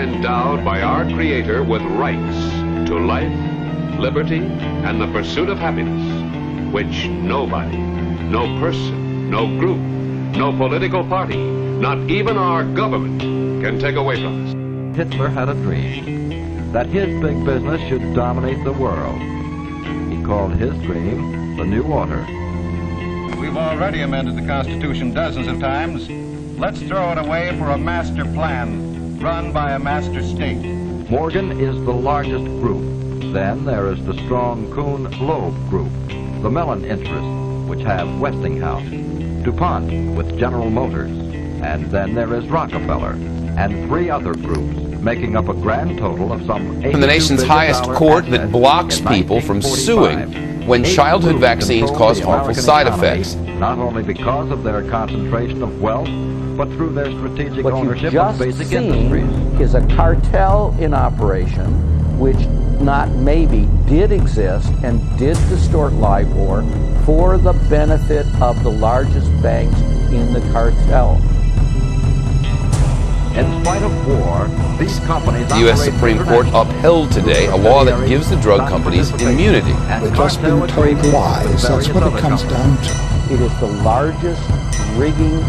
endowed by our Creator with rights to life, liberty, and the pursuit of happiness, which nobody, no person, no group, no political party, not even our government, can take away from us. Hitler had a dream that his big business should dominate the world. He called his dream the New Order. We've already amended the Constitution dozens of times. Let's throw it away for a master plan run by a master state. Morgan is the largest group. Then there is the strong Kuhn-Loeb group, the Mellon interests, which have Westinghouse, DuPont with General Motors, and then there is Rockefeller, and 3 other groups, making up a grand total of some $82 From the nation's highest court that blocks people from suing when childhood vaccines cause harmful side effects. Not only because of their concentration of wealth, but through their strategic ownership of basic industries. Is a cartel in operation which not maybe did exist and did distort LIBOR for the benefit of the largest banks in the cartel. In spite of war, these companies... The U.S. Supreme Court upheld today a law that gives the drug companies immunity. We're just being told lies. That's what it comes down to. It is the largest rigging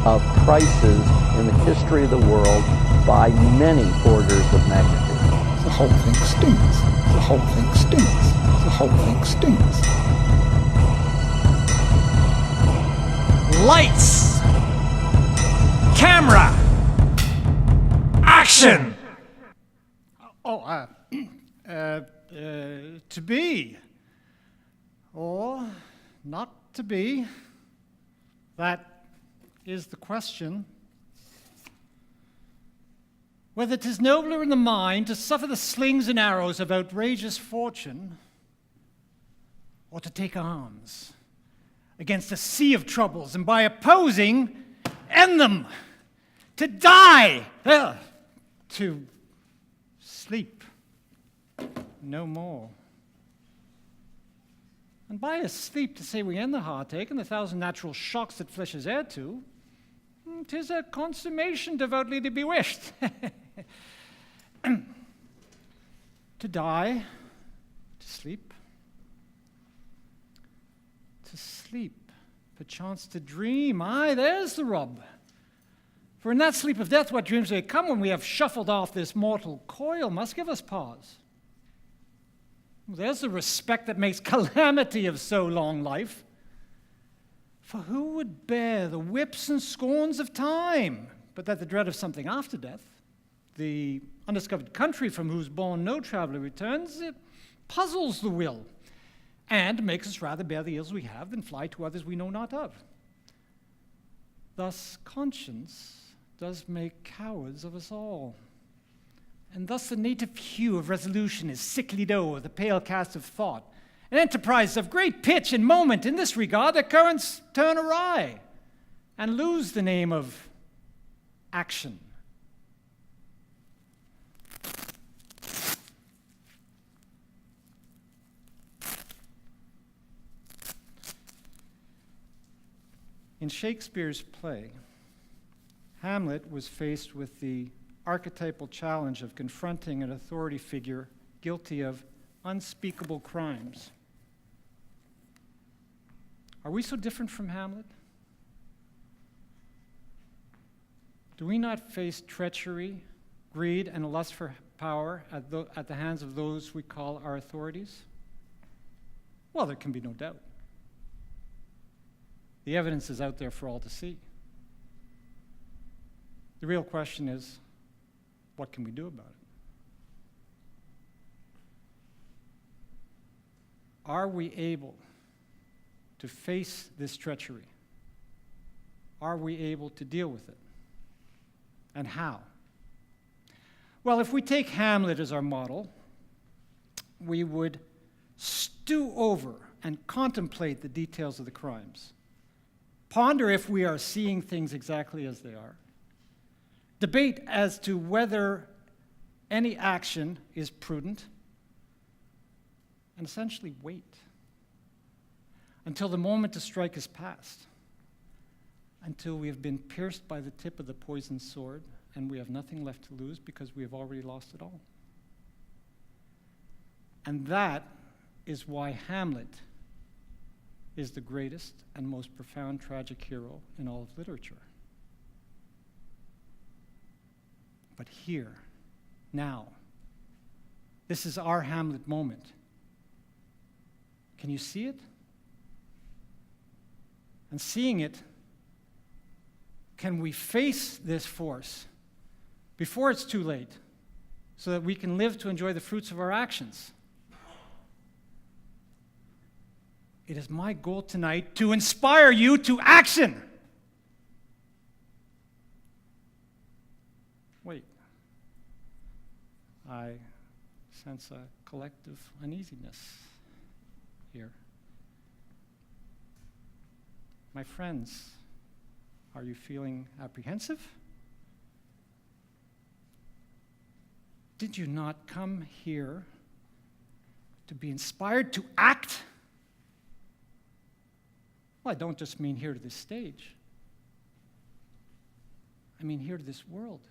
of prices in the history of the world by many orders of magnitude. The whole thing stinks. The whole thing stinks. The whole thing stinks. Lights! Camera! Action! To be or not to be, that is the question. Whether 'tis nobler in the mind to suffer the slings and arrows of outrageous fortune, or to take arms against a sea of troubles and by opposing, end them, to die, to sleep no more. And by a sleep to say we end the heartache and the 1,000 natural shocks that flesh is heir to, 'tis a consummation devoutly to be wished. To die, to sleep, perchance to dream. Aye, there's the rub. For in that sleep of death, what dreams may come when we have shuffled off this mortal coil must give us pause. There's the respect that makes calamity of so long life. For who would bear the whips and scorns of time, but that the dread of something after death, the undiscovered country from whose bourne no traveler returns, it puzzles the will, and makes us rather bear the ills we have than fly to others we know not of. Thus conscience does make cowards of us all. And thus the native hue of resolution is sicklied o'er the pale cast of thought. An enterprise of great pitch and moment in this regard, the currents turn awry and lose the name of action. In Shakespeare's play, Hamlet was faced with the archetypal challenge of confronting an authority figure guilty of unspeakable crimes. Are we so different from Hamlet? Do we not face treachery, greed, and a lust for power at the hands of those we call our authorities? Well, there can be no doubt. The evidence is out there for all to see. The real question is, what can we do about it? Are we able to face this treachery? Are we able to deal with it? And how? Well, if we take Hamlet as our model, we would stew over and contemplate the details of the crimes. Ponder if we are seeing things exactly as they are. Debate as to whether any action is prudent, and essentially wait until the moment to strike is past, until we have been pierced by the tip of the poisoned sword, and we have nothing left to lose because we have already lost it all. And that is why Hamlet is the greatest and most profound tragic hero in all of literature. But here, now, this is our Hamlet moment. Can you see it? And seeing it, can we face this force before it's too late so that we can live to enjoy the fruits of our actions? It is my goal tonight to inspire you to action. Wait. I sense a collective uneasiness here. My friends, are you feeling apprehensive? Did you not come here to be inspired to act? Well, I don't just mean here to this stage. I mean here to this world,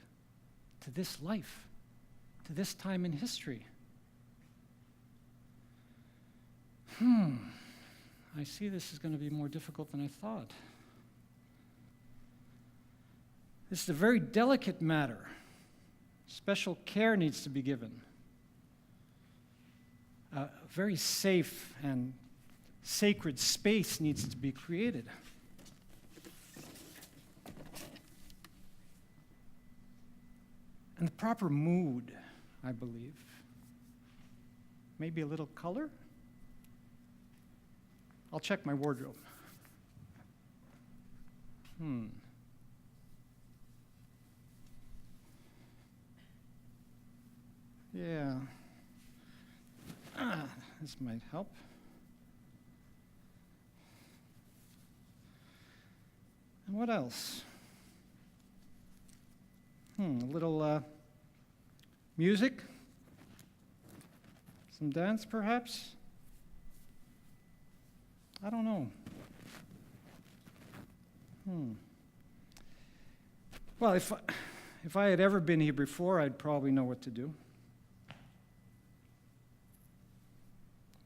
to this life, to this time in history. I see this is going to be more difficult than I thought. This is a very delicate matter. Special care needs to be given. A very safe and sacred space needs to be created. And the proper mood, I believe. Maybe a little color? I'll check my wardrobe. Yeah. This might help. And what else? A little music? Some dance, perhaps? I don't know. Well, if I had ever been here before, I'd probably know what to do.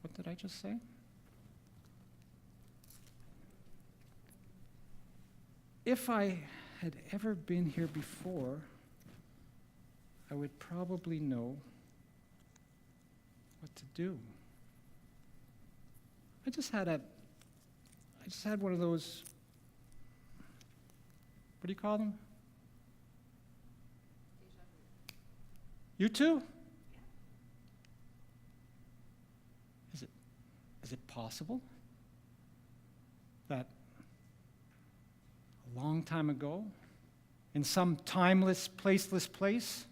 What did I just say? If I had ever been here before, I would probably know what to do. I just had one of those, what do you call them? You too? Is it possible that a long time ago, in some timeless, placeless place,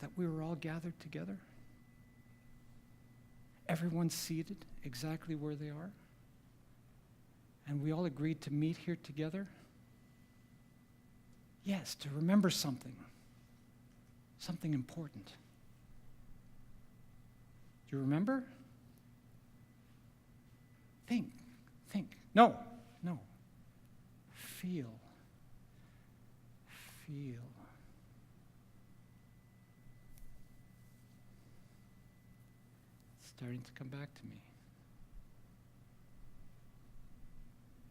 that we were all gathered together? Everyone's seated exactly where they are, and we all agreed to meet here together? Yes, to remember something important. Do you remember? Think. No. Feel. It's starting to come back to me.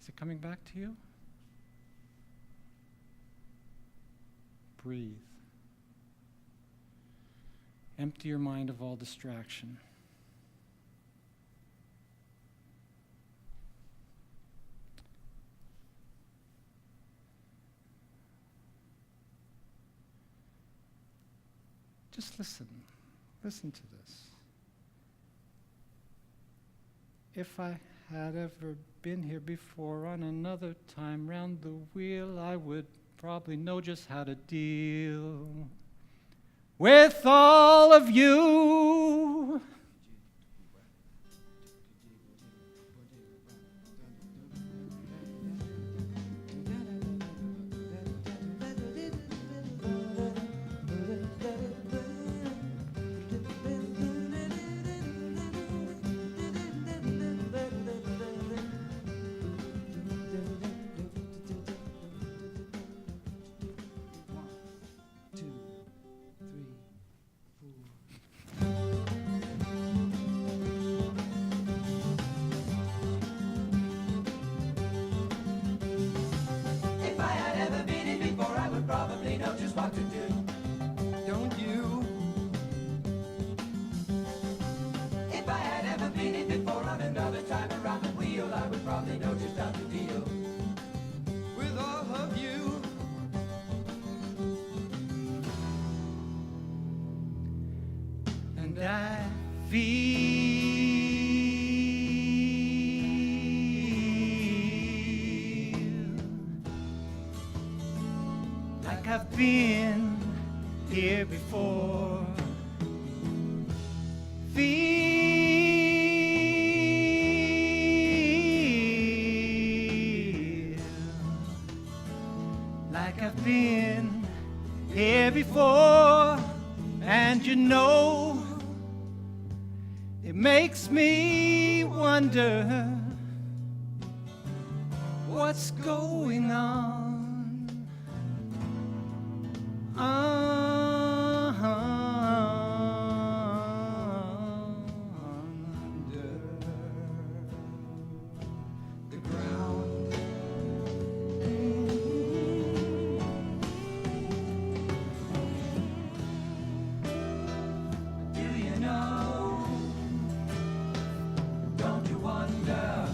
Is it coming back to you? Breathe. Empty your mind of all distraction. Just listen. Listen to this. If I had ever been here before on another time round the wheel, I would probably know just how to deal with all of you. And I feel like I've been here before. Feel like I've been here before. And you know, it makes me wonder what's going on under the ground. Do you know? Don't you wonder?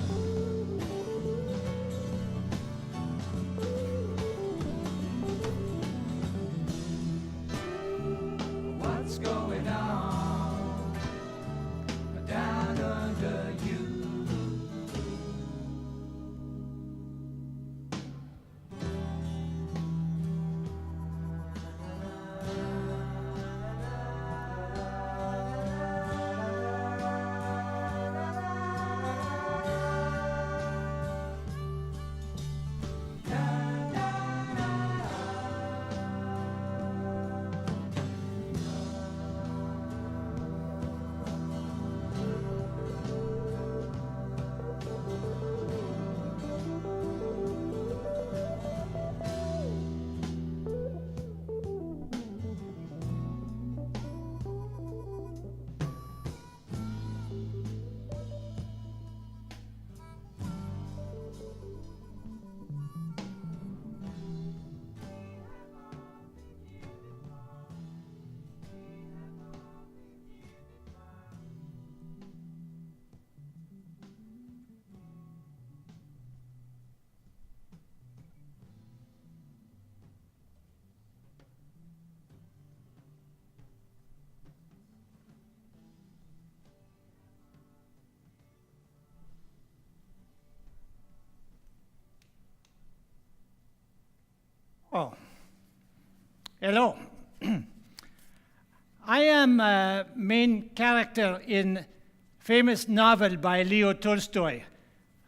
What's going on down under you? Oh, hello. I am a main character in famous novel by Leo Tolstoy,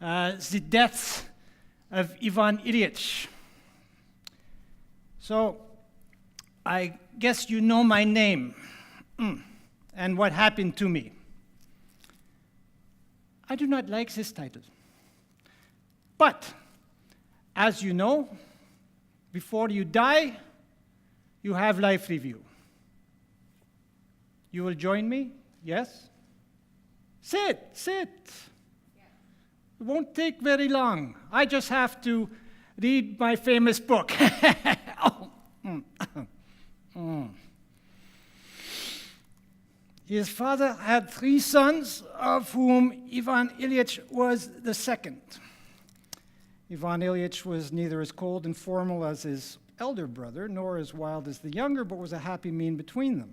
The Death of Ivan Ilyich. So, I guess you know my name and what happened to me. I do not like this title. But, as you know, before you die, you have life review. You will join me? Yes? Sit. It won't take very long. I just have to read my famous book. His father had 3 sons, of whom Ivan Ilyich was the second. Ivan Ilyich was neither as cold and formal as his elder brother, nor as wild as the younger, but was a happy mean between them.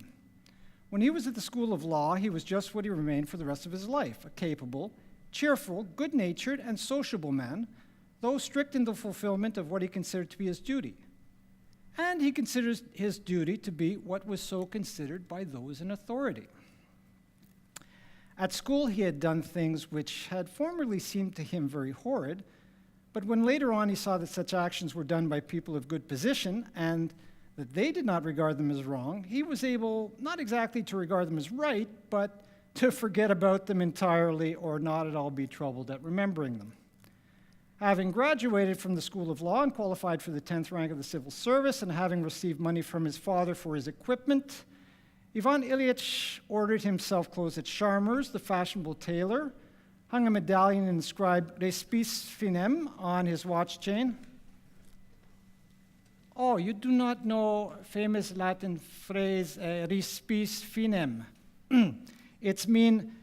When he was at the School of Law, he was just what he remained for the rest of his life, a capable, cheerful, good-natured, and sociable man, though strict in the fulfillment of what he considered to be his duty. And he considers his duty to be what was so considered by those in authority. At school, he had done things which had formerly seemed to him very horrid, but when later on he saw that such actions were done by people of good position and that they did not regard them as wrong, he was able not exactly to regard them as right, but to forget about them entirely or not at all be troubled at remembering them. Having graduated from the School of Law and qualified for the 10th rank of the civil service, and having received money from his father for his equipment, Ivan Ilyich ordered himself clothes at Charmer's, the fashionable tailor, hung a medallion inscribed Respice Finem on his watch chain. Oh, you do not know famous Latin phrase, Respice Finem. It's mean,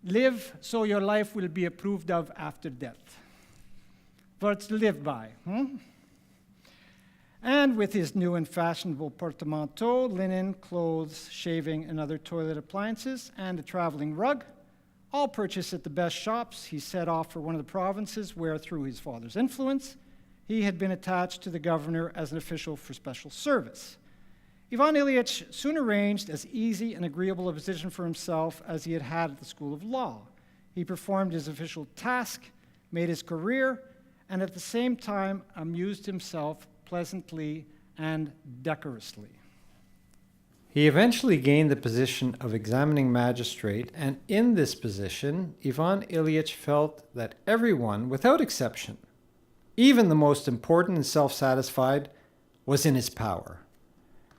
live so your life will be approved of after death. Words to live by. and with his new and fashionable portmanteau, linen, clothes, shaving, and other toilet appliances, and a traveling rug, all purchased at the best shops, he set off for one of the provinces where, through his father's influence, he had been attached to the governor as an official for special service. Ivan Ilyich soon arranged as easy and agreeable a position for himself as he had had at the School of Law. He performed his official task, made his career, and at the same time amused himself pleasantly and decorously. He eventually gained the position of examining magistrate, and in this position, Ivan Ilyich felt that everyone, without exception, even the most important and self-satisfied, was in his power,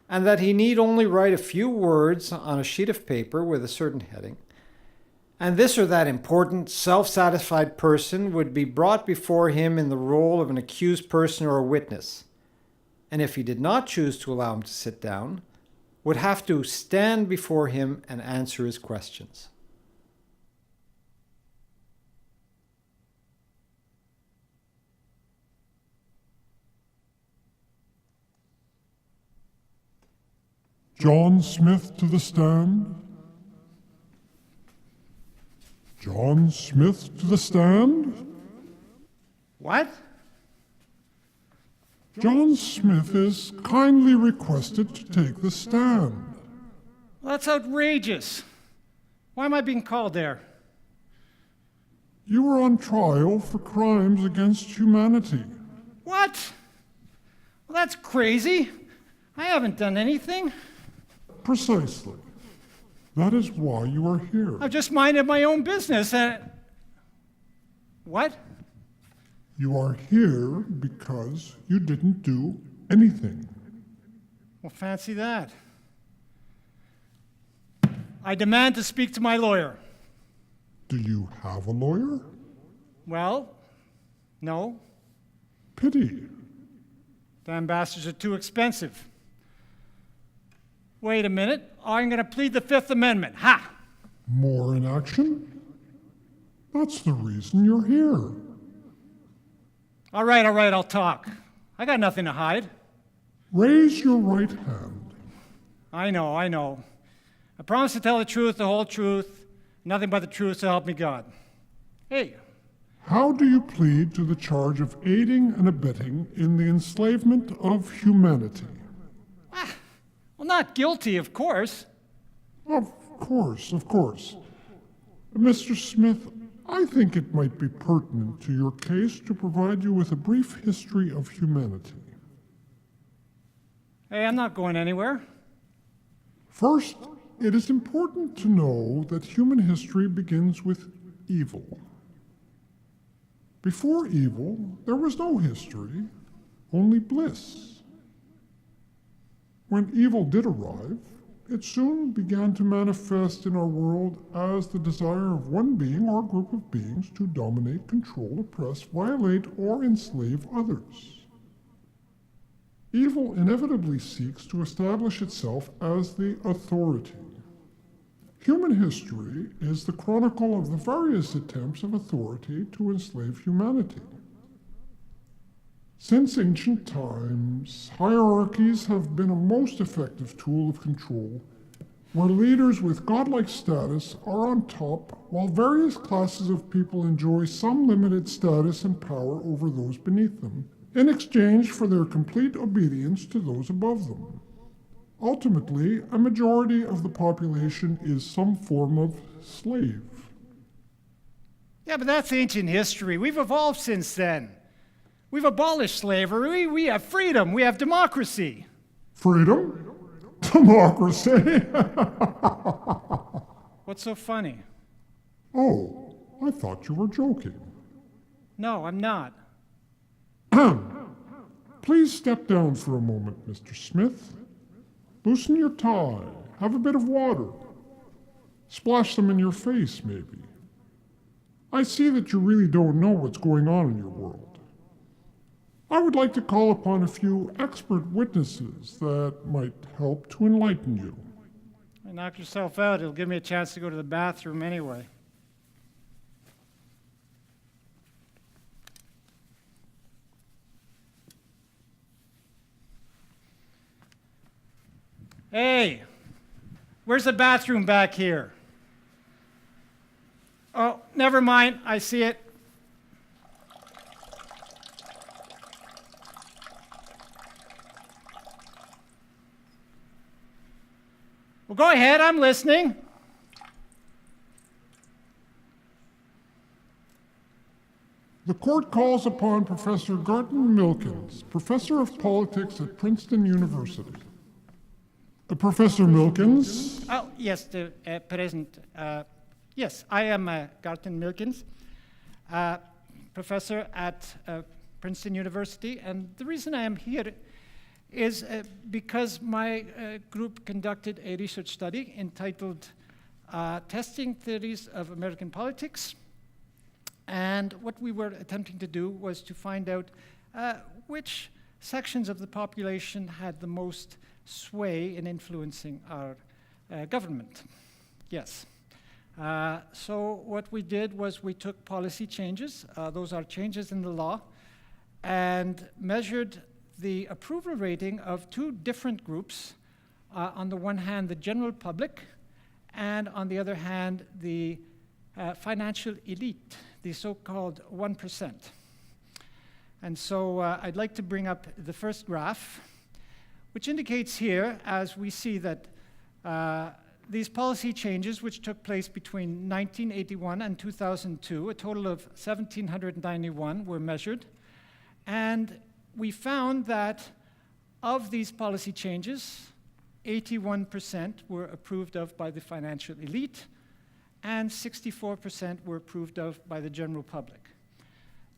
and that he need only write a few words on a sheet of paper with a certain heading, and this or that important, self-satisfied person would be brought before him in the role of an accused person or a witness, and if he did not choose to allow him to sit down, would have to stand before him and answer his questions. John Smith to the stand. John Smith to the stand. What? John Smith is kindly requested to take the stand. Well, that's outrageous. Why am I being called there? You were on trial for crimes against humanity. What? Well, that's crazy. I haven't done anything. Precisely. That is why you are here. I've just minded my own business and... What? You are here because you didn't do anything. Well, fancy that. I demand to speak to my lawyer. Do you have a lawyer? Well, no. Pity. Damn bastards are too expensive. Wait a minute. I'm going to plead the Fifth Amendment. Ha! More in action? That's the reason you're here. All right, I'll talk. I got nothing to hide. Raise your right hand. I know. I promise to tell the truth, the whole truth, nothing but the truth, so help me God. Hey. How do you plead to the charge of aiding and abetting in the enslavement of humanity? Well, not guilty, of course. Of course. Mr. Smith, I think it might be pertinent to your case to provide you with a brief history of humanity. Hey, I'm not going anywhere. First, it is important to know that human history begins with evil. Before evil, there was no history, only bliss. When evil did arrive, it soon began to manifest in our world as the desire of one being or group of beings to dominate, control, oppress, violate, or enslave others. Evil inevitably seeks to establish itself as the authority. Human history is the chronicle of the various attempts of authority to enslave humanity. Since ancient times, hierarchies have been a most effective tool of control, where leaders with godlike status are on top, while various classes of people enjoy some limited status and power over those beneath them, in exchange for their complete obedience to those above them. Ultimately, a majority of the population is some form of slave. Yeah, but that's ancient history. We've evolved since then. We've abolished slavery. We have freedom. We have democracy. Freedom? Democracy? What's so funny? Oh, I thought you were joking. No, I'm not. Please step down for a moment, Mr. Smith. Loosen your tie. Have a bit of water. Splash them in your face, maybe. I see that you really don't know what's going on in your world. I would like to call upon a few expert witnesses that might help to enlighten you. Knock yourself out. It'll give me a chance to go to the bathroom anyway. Hey, where's the bathroom back here? Oh, never mind, I see it. Well, go ahead, I'm listening. The court calls upon Professor Garton Milkins, Professor of Politics at Princeton University. Professor Milkins? Oh, yes, the present. Yes, I am Garton Milkins, professor at Princeton University, and the reason I am here is because my group conducted a research study entitled Testing Theories of American Politics. And what we were attempting to do was to find out which sections of the population had the most sway in influencing our government. Yes. So what we did was we took policy changes, those are changes in the law, and measured the approval rating of two different groups. On the one hand, the general public, and on the other hand, the financial elite, the so-called 1%. And so I'd like to bring up the first graph, which indicates here, as we see that these policy changes, which took place between 1981 and 2002, a total of 1,791 were measured. And we found that of these policy changes, 81% were approved of by the financial elite, and 64% were approved of by the general public.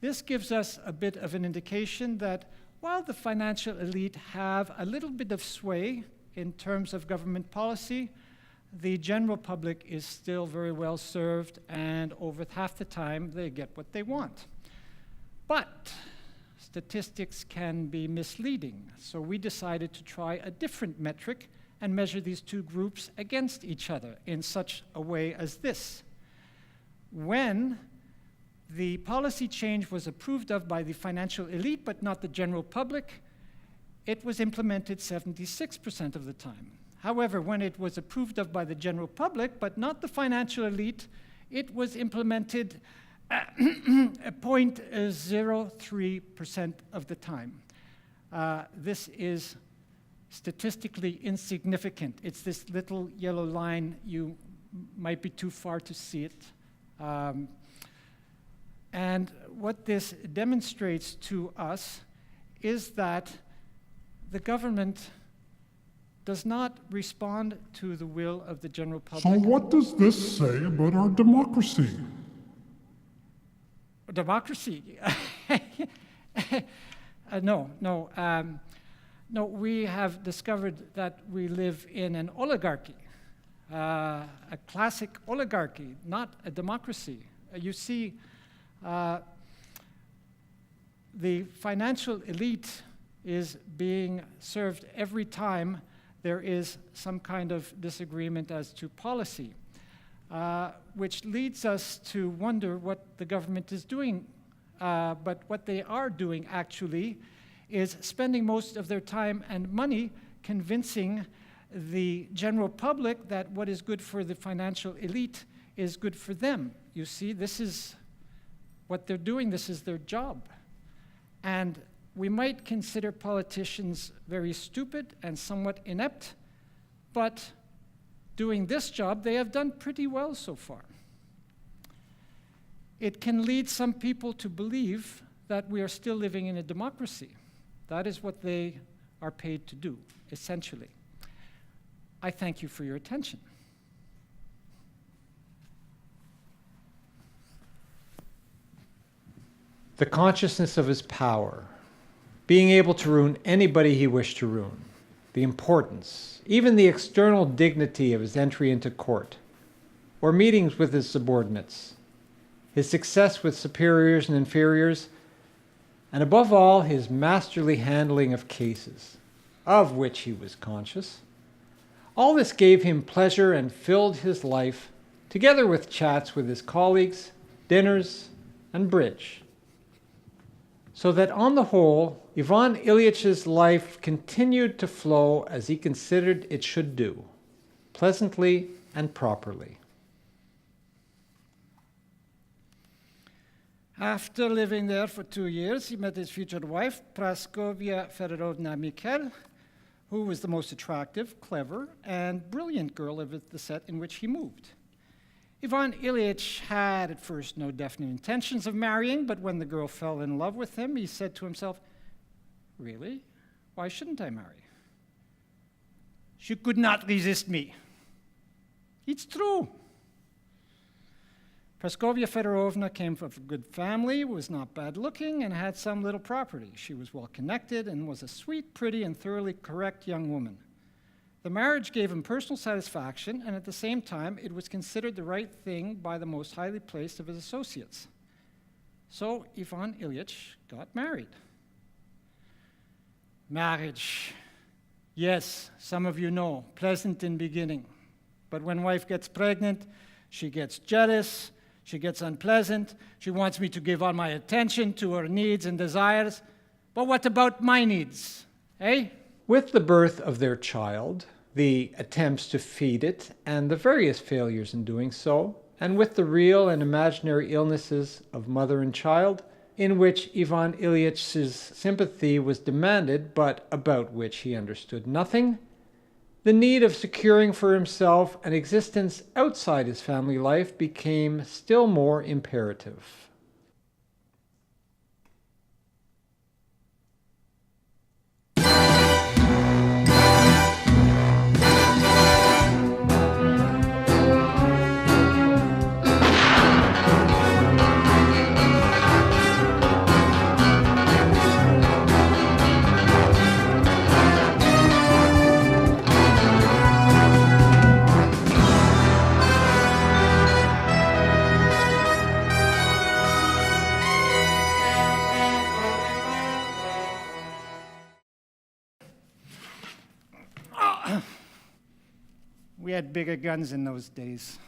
This gives us a bit of an indication that while the financial elite have a little bit of sway in terms of government policy, the general public is still very well served, and over half the time they get what they want. But statistics can be misleading, so we decided to try a different metric and measure these two groups against each other in such a way as this. When the policy change was approved of by the financial elite but not the general public, it was implemented 76% of the time. However, when it was approved of by the general public but not the financial elite, it was implemented 0.03% of the time. This is statistically insignificant. It's this little yellow line. You might be too far to see it. And what this demonstrates to us is that the government does not respond to the will of the general public. So what does this say about our democracy? Democracy? No, we have discovered that we live in an oligarchy, a classic oligarchy, not a democracy. You see, the financial elite is being served every time there is some kind of disagreement as to policy, which leads us to wonder what the government is doing. But what they are doing actually is spending most of their time and money convincing the general public that what is good for the financial elite is good for them. You see, this is what they're doing. This is their job. And we might consider politicians very stupid and somewhat inept, but doing this job, they have done pretty well so far. It can lead some people to believe that we are still living in a democracy. That is what they are paid to do, essentially. I thank you for your attention. The consciousness of his power, being able to ruin anybody he wished to ruin, the importance, even the external dignity of his entry into court, or meetings with his subordinates, his success with superiors and inferiors, and above all, his masterly handling of cases, of which he was conscious. All this gave him pleasure and filled his life, together with chats with his colleagues, dinners, and bridge. so that on the whole, Ivan Ilyitch's life continued to flow as he considered it should do, pleasantly and properly. After living there for 2 years, he met his future wife, Praskovia Fedorovna Mikhail, who was the most attractive, clever, and brilliant girl of the set in which he moved. Ivan Ilyich had at first no definite intentions of marrying, but when the girl fell in love with him, he said to himself, "Really? Why shouldn't I marry? She could not resist me." It's true. Praskovia Fedorovna came from a good family, was not bad looking, and had some little property. She was well connected and was a sweet, pretty, and thoroughly correct young woman. The marriage gave him personal satisfaction, and at the same time, it was considered the right thing by the most highly placed of his associates. So Ivan Ilyich got married. Marriage. Yes, some of you know, pleasant in beginning. But when wife gets pregnant, she gets jealous, she gets unpleasant, she wants me to give all my attention to her needs and desires. But what about my needs, eh? With the birth of their child, the attempts to feed it, and the various failures in doing so, and with the real and imaginary illnesses of mother and child, in which Ivan Ilyitch's sympathy was demanded, but about which he understood nothing, the need of securing for himself an existence outside his family life became still more imperative. We had bigger guns in those days.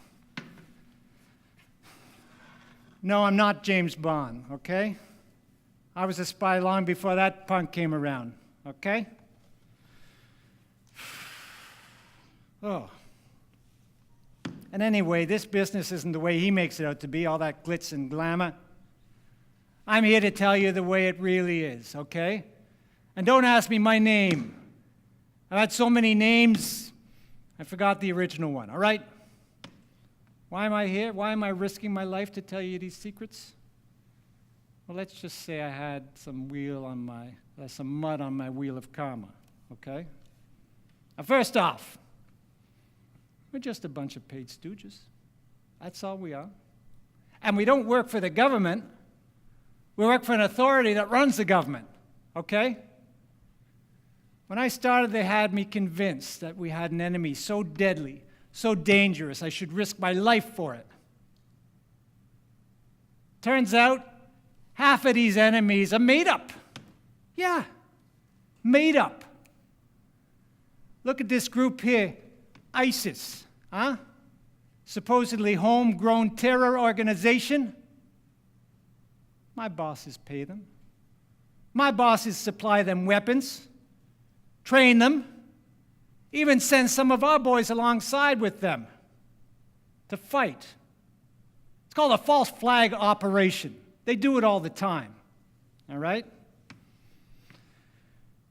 No, I'm not James Bond, okay? I was a spy long before that punk came around, okay? Oh. And anyway, this business isn't the way he makes it out to be, all that glitz and glamour. I'm here to tell you the way it really is, okay? And don't ask me my name. I've had so many names, I forgot the original one, all right? Why am I here? Why am I risking my life to tell you these secrets? Well, let's just say I had some mud on my wheel of karma, okay? Now, first off, we're just a bunch of paid stooges. That's all we are. And we don't work for the government. We work for an authority that runs the government, okay? When I started, they had me convinced that we had an enemy so deadly, so dangerous, I should risk my life for it. Turns out, half of these enemies are made up. Yeah, made up. Look at this group here, ISIS, huh? Supposedly homegrown terror organization. My bosses pay them. My bosses supply them weapons, train them, even send some of our boys alongside with them to fight. It's called a false flag operation. They do it all the time, all right?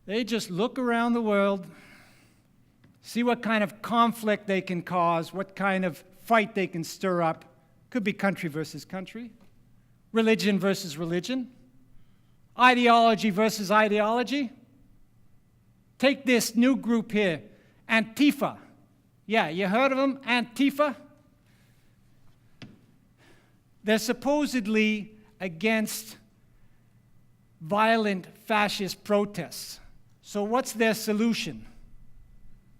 They just look around the world, see what kind of conflict they can cause, what kind of fight they can stir up. Could be country versus country, religion versus religion, ideology versus ideology. Take this new group here, Antifa. Yeah, you heard of them, Antifa? They're supposedly against violent fascist protests. So what's their solution?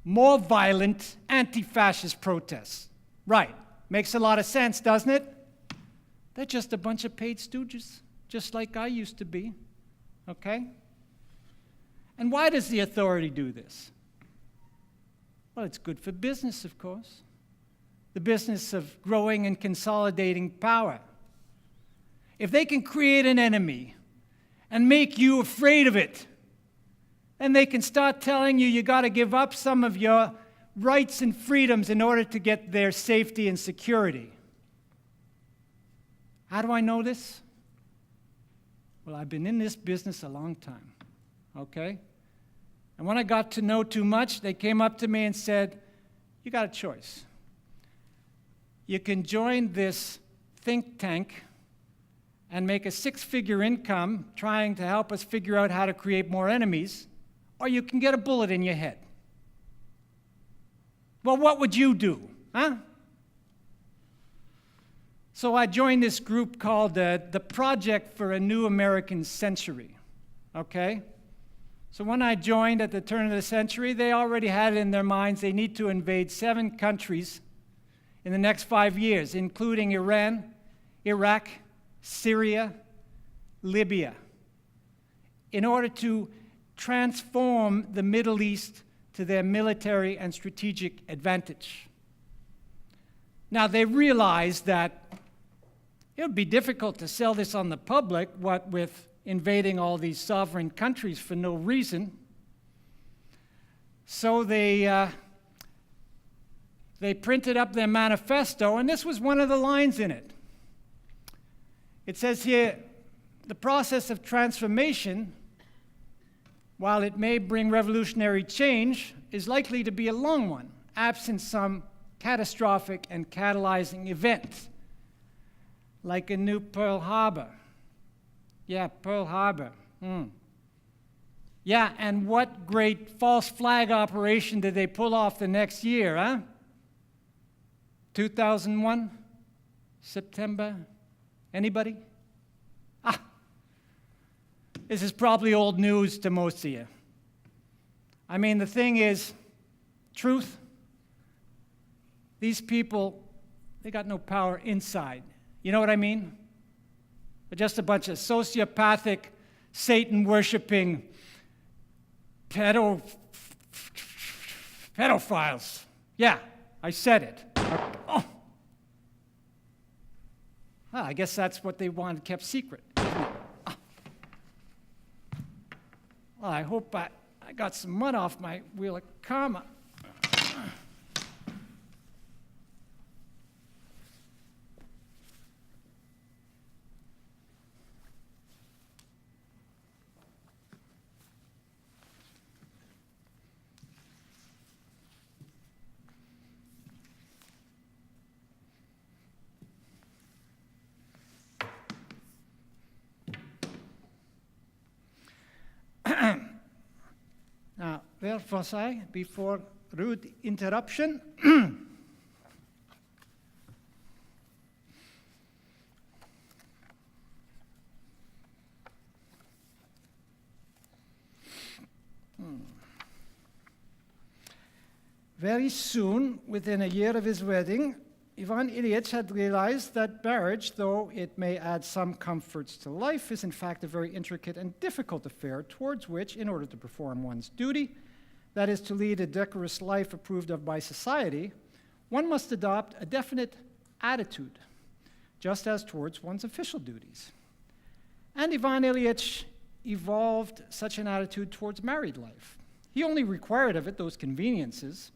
More violent anti-fascist protests. Right. Makes a lot of sense, doesn't it? They're just a bunch of paid stooges, just like I used to be. Okay? And why does the authority do this? Well, it's good for business, of course. The business of growing and consolidating power. If they can create an enemy and make you afraid of it. And they can start telling you got to give up some of your rights and freedoms in order to get their safety and security. How do I know this? Well, I've been in this business a long time, okay? And when I got to know too much, they came up to me and said, you got a choice. You can join this think tank and make a six-figure income trying to help us figure out how to create more enemies, or you can get a bullet in your head. Well, what would you do, huh? So I joined this group called the Project for a New American Century, okay? So when I joined at the turn of the century, they already had it in their minds they need to invade 7 countries in the next 5 years, including Iran, Iraq, Syria, Libya, in order to transform the Middle East to their military and strategic advantage. Now, they realized that it would be difficult to sell this on the public, what with invading all these sovereign countries for no reason. So they printed up their manifesto, and this was one of the lines in it. It says here, the process of transformation, while it may bring revolutionary change, is likely to be a long one, absent some catastrophic and catalyzing event, like a new Pearl Harbor. Yeah, Pearl Harbor. Yeah, and what great false flag operation did they pull off the next year, huh? 2001? September? Anybody? This is probably old news to most of you. I mean, the thing is, truth, these people, they got no power inside. You know what I mean? They're just a bunch of sociopathic, Satan-worshipping pedophiles. Yeah, I said it. Oh. Well, I guess that's what they wanted kept secret. Well, I hope I got some mud off my wheel of karma. Now, where was I before rude interruption? Very soon, within a year of his wedding, Ivan Ilyich had realized that marriage, though it may add some comforts to life, is in fact a very intricate and difficult affair towards which, in order to perform one's duty, that is to lead a decorous life approved of by society, one must adopt a definite attitude, just as towards one's official duties. And Ivan Ilyich evolved such an attitude towards married life. He only required of it those conveniences,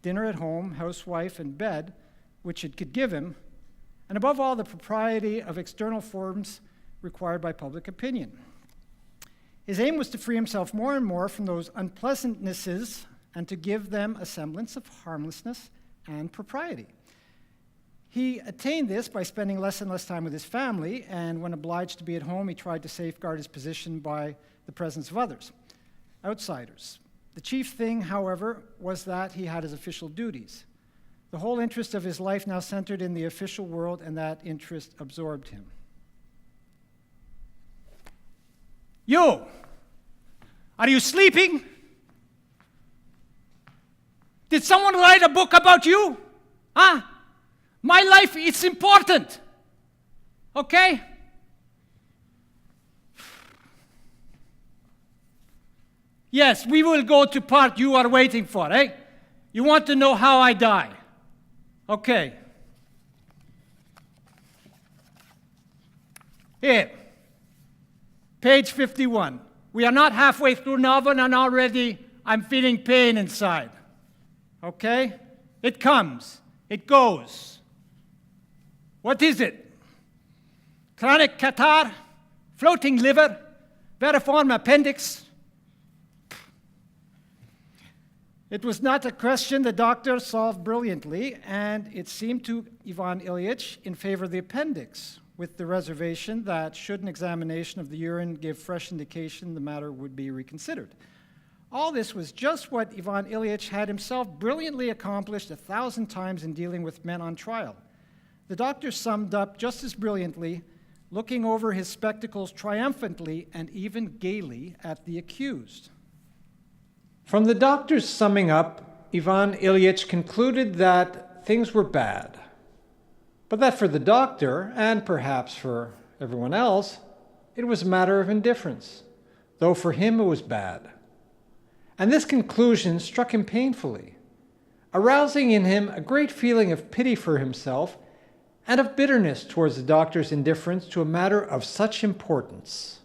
dinner at home, housewife, and bed, which it could give him, and above all, the propriety of external forms required by public opinion. His aim was to free himself more and more from those unpleasantnesses and to give them a semblance of harmlessness and propriety. He attained this by spending less and less time with his family, and when obliged to be at home, he tried to safeguard his position by the presence of others, outsiders. The chief thing, however, was that he had his official duties. The whole interest of his life now centered in the official world, and that interest absorbed him. You! Are you sleeping? Did someone write a book about you? Huh? My life, it's important. Okay? Yes, we will go to part you are waiting for, eh? You want to know how I die. Okay. Here. Page 51. We are not halfway through Novin and already I'm feeling pain inside. Okay? It comes. It goes. What is it? Chronic catarrh? Floating liver? Veriform appendix? It was not a question the doctor solved brilliantly, and it seemed to Ivan Ilyich in favor of the appendix, with the reservation that should an examination of the urine give fresh indication, the matter would be reconsidered. All this was just what Ivan Ilyich had himself brilliantly accomplished 1,000 times in dealing with men on trial. The doctor summed up just as brilliantly, looking over his spectacles triumphantly and even gaily at the accused. From the doctor's summing up, Ivan Ilyich concluded that things were bad, but that for the doctor, and perhaps for everyone else, it was a matter of indifference, though for him it was bad. And this conclusion struck him painfully, arousing in him a great feeling of pity for himself and of bitterness towards the doctor's indifference to a matter of such importance.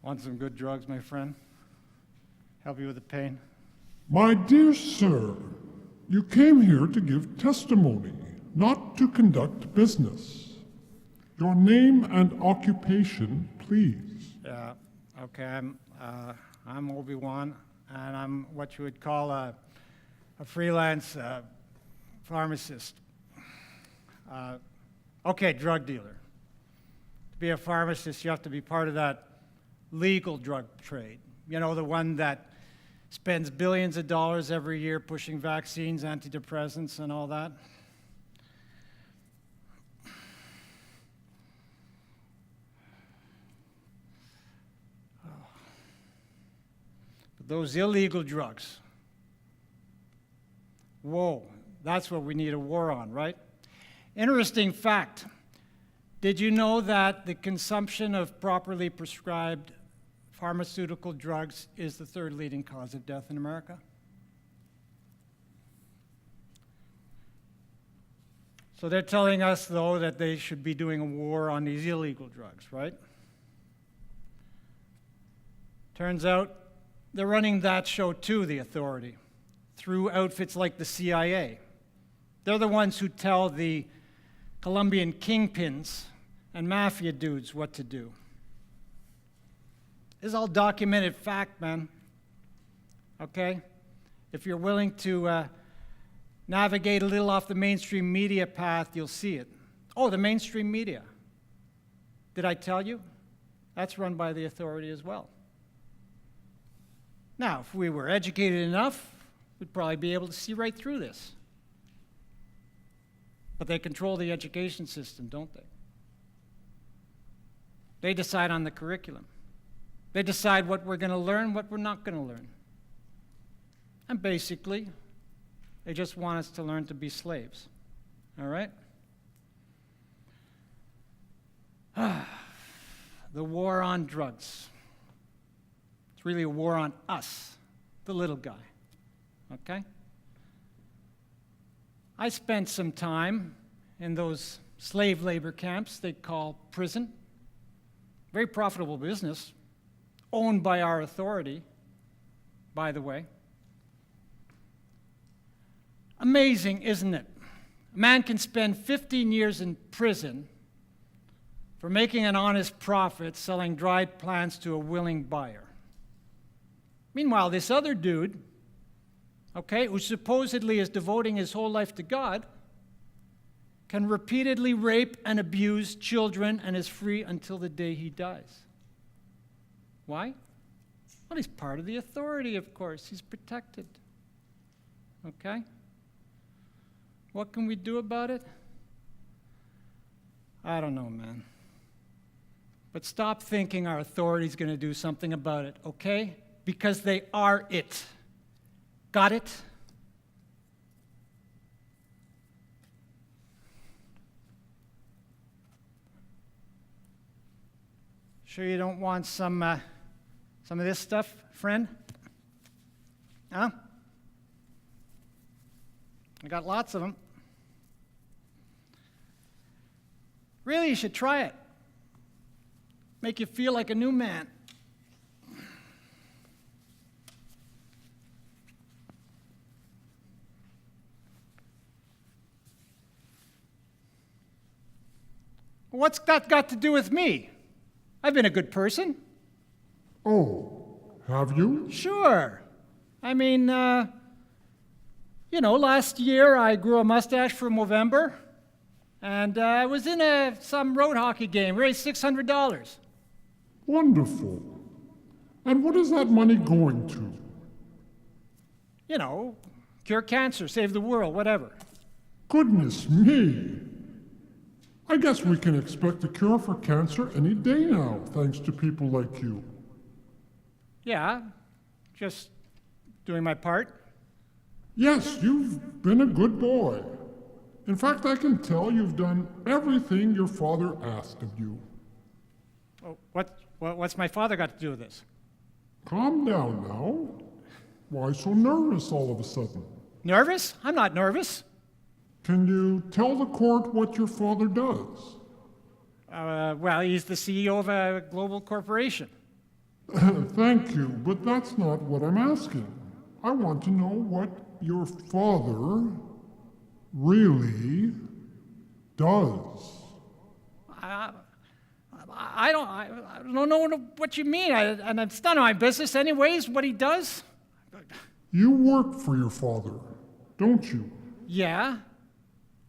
Want some good drugs, my friend? Help you with the pain? My dear sir, you came here to give testimony, not to conduct business. Your name and occupation, please. Yeah, okay, I'm Obi-Wan, and I'm what you would call a freelance pharmacist. Okay, drug dealer. To be a pharmacist, you have to be part of that legal drug trade. You know, the one that spends billions of dollars every year pushing vaccines, antidepressants, and all that. But those illegal drugs, whoa, that's what we need a war on, right? Interesting fact. Did you know that the consumption of properly prescribed pharmaceutical drugs is the third leading cause of death in America? So they're telling us, though, that they should be doing a war on these illegal drugs, right? Turns out they're running that show too, the authority, through outfits like the CIA. They're the ones who tell the Colombian kingpins and mafia dudes what to do. This is all documented fact, man. Okay? If you're willing to navigate a little off the mainstream media path, you'll see it. Oh, the mainstream media. Did I tell you? That's run by the authority as well. Now, if we were educated enough, we'd probably be able to see right through this. But they control the education system, don't they? They decide on the curriculum. They decide what we're going to learn, what we're not going to learn. And basically, they just want us to learn to be slaves. All right? The war on drugs. It's really a war on us, the little guy. Okay? I spent some time in those slave labor camps they call prison. Very profitable business, owned by our authority, by the way. Amazing, isn't it? A man can spend 15 years in prison for making an honest profit selling dried plants to a willing buyer. Meanwhile, this other dude, okay, who supposedly is devoting his whole life to God, can repeatedly rape and abuse children and is free until the day he dies. Why? Well, he's part of the authority, of course. He's protected. Okay? What can we do about it? I don't know, man. But stop thinking our authority's going to do something about it, okay? Because they are it. Got it? Sure you don't want some of this stuff, friend? Huh? I got lots of them. Really, you should try it. Make you feel like a new man. What's that got to do with me? I've been a good person. Oh, have you? Sure. I mean, last year I grew a mustache for Movember, and I was in some road hockey game, raised $600. Wonderful. And what is that money going to? Cure cancer, save the world, whatever. Goodness me. I guess we can expect a cure for cancer any day now, thanks to people like you. Yeah, just doing my part. Yes, you've been a good boy. In fact, I can tell you've done everything your father asked of you. Oh, what's my father got to do with this? Calm down now. Why so nervous all of a sudden? Nervous? I'm not nervous. Can you tell the court what your father does? Well, he's the CEO of a global corporation. Thank you, but that's not what I'm asking. I want to know what your father really does. I don't know what you mean, and it's none of my business anyways, what he does. You work for your father, don't you? Yeah.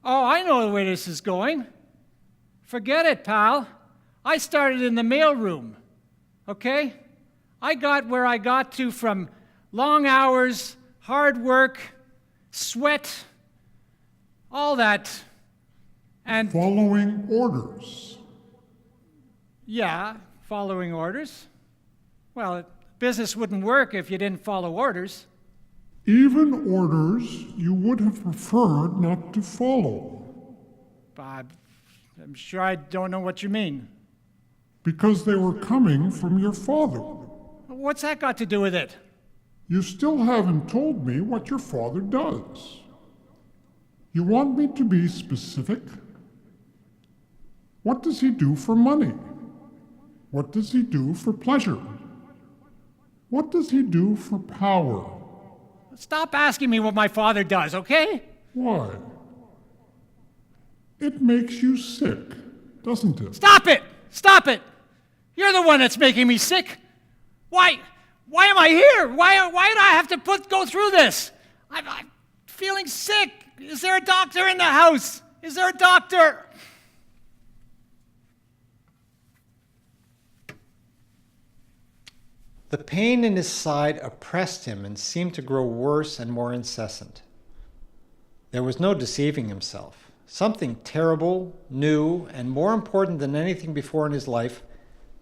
Oh, I know the way this is going. Forget it, pal. I started in the mailroom, okay? I got where I got to from long hours, hard work, sweat, all that, and... Following orders. Yeah, following orders. Well, business wouldn't work if you didn't follow orders. Even orders you would have preferred not to follow. Bob, I'm sure I don't know what you mean. Because they were coming from your father. What's that got to do with it? You still haven't told me what your father does. You want me to be specific? What does he do for money? What does he do for pleasure? What does he do for power? Stop asking me what my father does, okay? Why? It makes you sick, doesn't it? Stop it! Stop it! You're the one that's making me sick. Why am I here? Why do I have to go through this? I'm feeling sick. Is there a doctor in the house? Is there a doctor? The pain in his side oppressed him and seemed to grow worse and more incessant. There was no deceiving himself. Something terrible, new, and more important than anything before in his life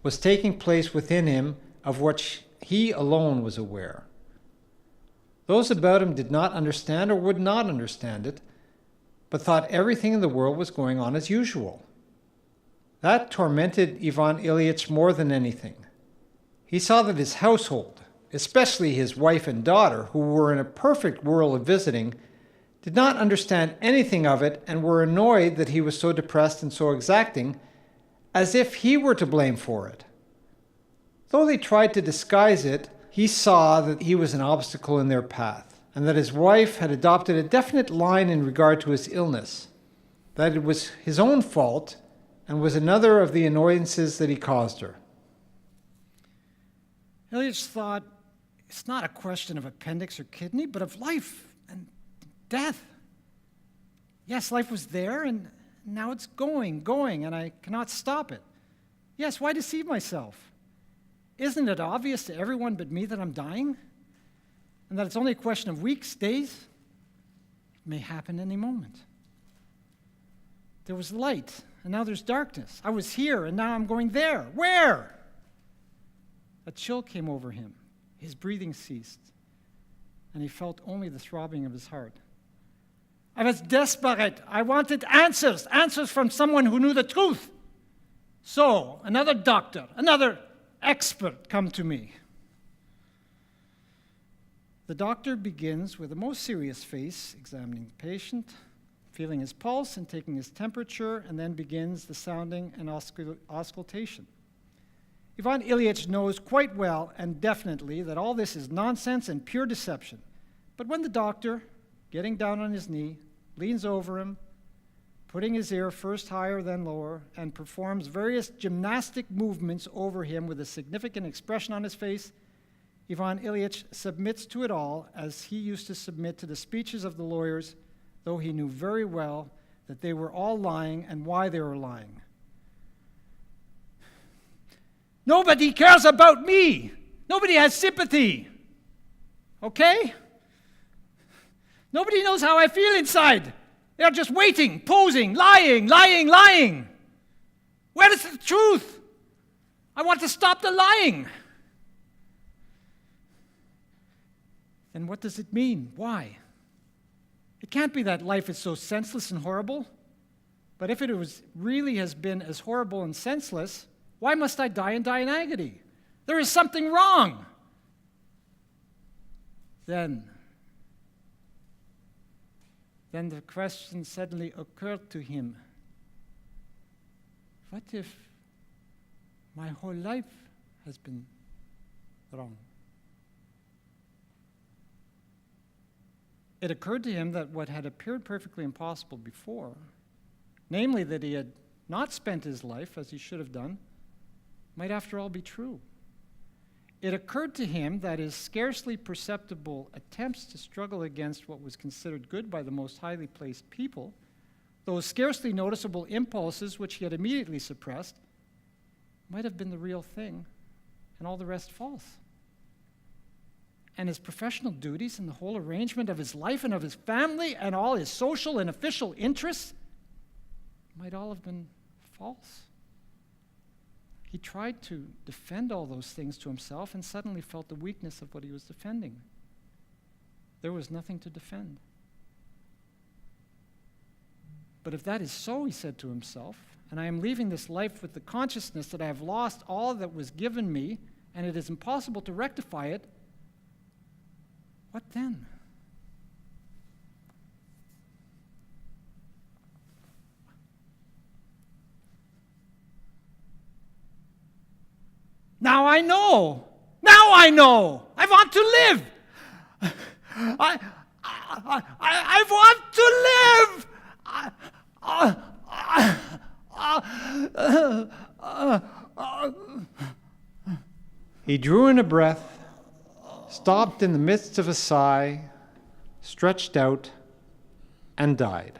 was taking place within him, of which he alone was aware. Those about him did not understand or would not understand it, but thought everything in the world was going on as usual. That tormented Ivan Ilyich more than anything. He saw that his household, especially his wife and daughter, who were in a perfect whirl of visiting, did not understand anything of it and were annoyed that he was so depressed and so exacting, as if he were to blame for it. Though they tried to disguise it, he saw that he was an obstacle in their path, and that his wife had adopted a definite line in regard to his illness, that it was his own fault and was another of the annoyances that he caused her. Ilyich thought, it's not a question of appendix or kidney, but of life and death. Yes, life was there, and now it's going, and I cannot stop it. Yes, why deceive myself? Isn't it obvious to everyone but me that I'm dying? And that it's only a question of weeks, days? It may happen any moment. There was light, and now there's darkness. I was here, and now I'm going there. Where? A chill came over him. His breathing ceased, and he felt only the throbbing of his heart. I was desperate. I wanted answers from someone who knew the truth. So, another doctor, another expert come to me. The doctor begins with a most serious face, examining the patient, feeling his pulse and taking his temperature, and then begins the sounding and auscultation. Ivan Ilyich knows quite well and definitely that all this is nonsense and pure deception. But when the doctor, getting down on his knee, leans over him, putting his ear first higher then lower, and performs various gymnastic movements over him with a significant expression on his face, Ivan Ilyich submits to it all as he used to submit to the speeches of the lawyers, though he knew very well that they were all lying and why they were lying. Nobody cares about me. Nobody has sympathy. Okay? Nobody knows how I feel inside. They're just waiting, posing, lying. Where is the truth? I want to stop the lying. Then what does it mean? Why? It can't be that life is so senseless and horrible. But if it really has been as horrible and senseless, why must I die and die in agony? There is something wrong. Then the question suddenly occurred to him. What if my whole life has been wrong? It occurred to him that what had appeared perfectly impossible before, namely that he had not spent his life as he should have done, might after all be true. It occurred to him that his scarcely perceptible attempts to struggle against what was considered good by the most highly placed people, those scarcely noticeable impulses which he had immediately suppressed, might have been the real thing, and all the rest false. And his professional duties and the whole arrangement of his life and of his family and all his social and official interests might all have been false. He tried to defend all those things to himself and suddenly felt the weakness of what he was defending. There was nothing to defend. But if that is so, he said to himself, and I am leaving this life with the consciousness that I have lost all that was given me, and it is impossible to rectify it, what then? Now I know. I want to live. I want to live. He drew in a breath, stopped in the midst of a sigh, stretched out, and died.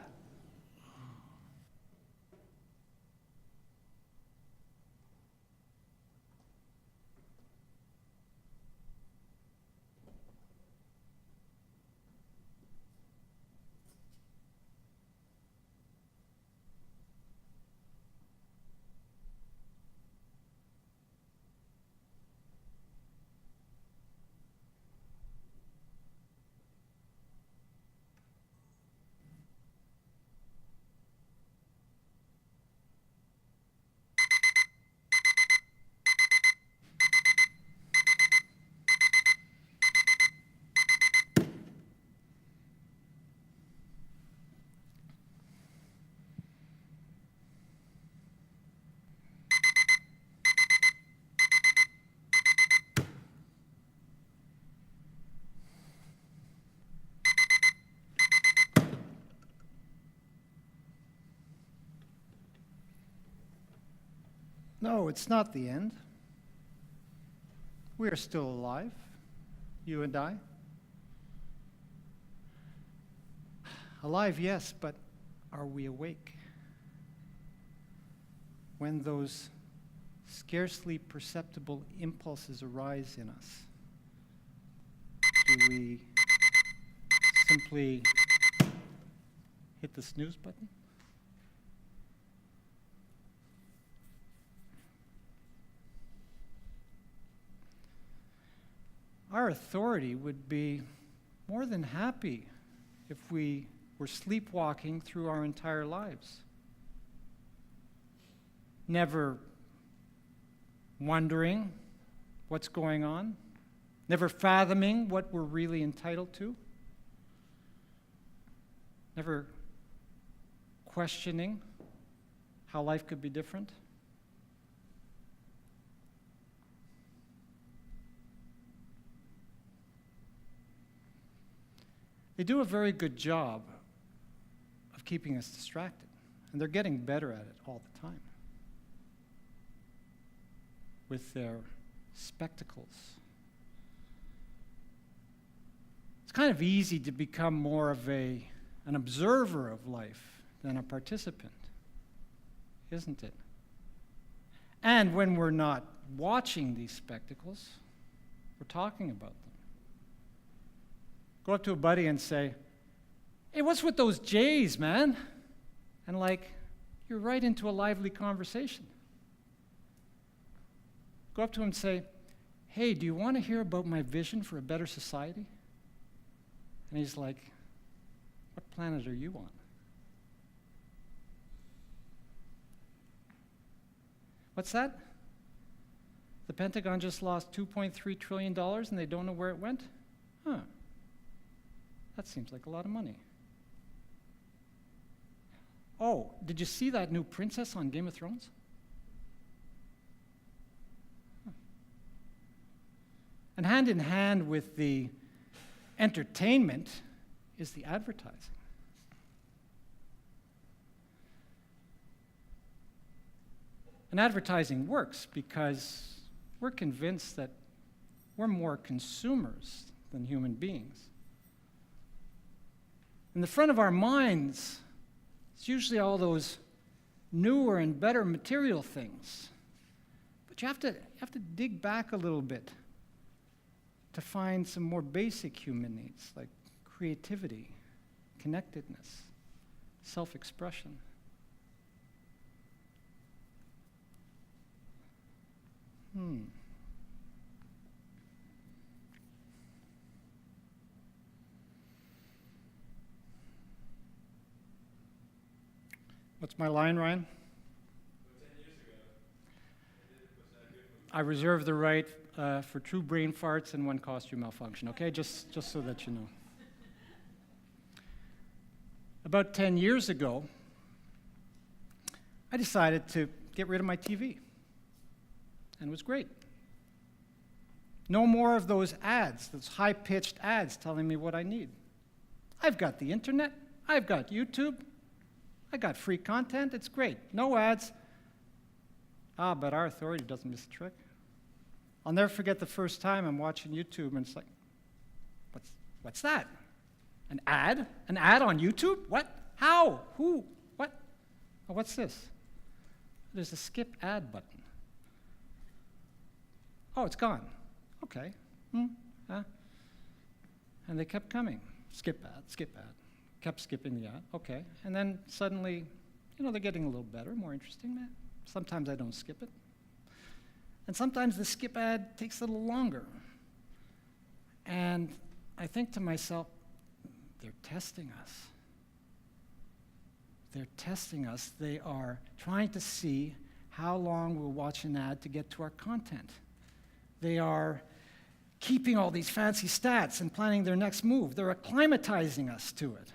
No, it's not the end. We are still alive, you and I. Alive, yes, but are we awake? When those scarcely perceptible impulses arise in us, do we simply hit the snooze button? Our authority would be more than happy if we were sleepwalking through our entire lives, never wondering what's going on, never fathoming what we're really entitled to, never questioning how life could be different. They do a very good job of keeping us distracted, and they're getting better at it all the time with their spectacles. It's kind of easy to become more of an observer of life than a participant, isn't it? And when we're not watching these spectacles, we're talking about them. Go up to a buddy and say, "Hey, what's with those Jays, man?" And you're right into a lively conversation. Go up to him and say, "Hey, do you want to hear about my vision for a better society?" And he's like, "What planet are you on?" What's that? The Pentagon just lost $2.3 trillion and they don't know where it went? Huh. That seems like a lot of money. Oh, did you see that new princess on Game of Thrones? Huh. And hand in hand with the entertainment is the advertising. And advertising works because we're convinced that we're more consumers than human beings. In the front of our minds, it's usually all those newer and better material things. But you have to dig back a little bit to find some more basic human needs like creativity, connectedness, self-expression. What's my line, Ryan? 10 years ago, was that a good movie? I reserve the right for true brain farts and one costume malfunction, okay? Just so that you know. About 10 years ago, I decided to get rid of my TV. And it was great. No more of those ads, those high-pitched ads telling me what I need. I've got the internet. I've got YouTube. I got free content. It's great. No ads. But our authority doesn't miss a trick. I'll never forget the first time I'm watching YouTube, and it's like, what's that? An ad? An ad on YouTube? What? How? Who? What? Oh, what's this? There's a skip ad button. Oh, it's gone. Okay. And they kept coming. Skip ad, skip ad. Kept skipping the ad. Okay. And then suddenly, they're getting a little better, more interesting. Sometimes I don't skip it. And sometimes the skip ad takes a little longer. And I think to myself, they're testing us. They're testing us. They are trying to see how long we'll watch an ad to get to our content. They are keeping all these fancy stats and planning their next move. They're acclimatizing us to it.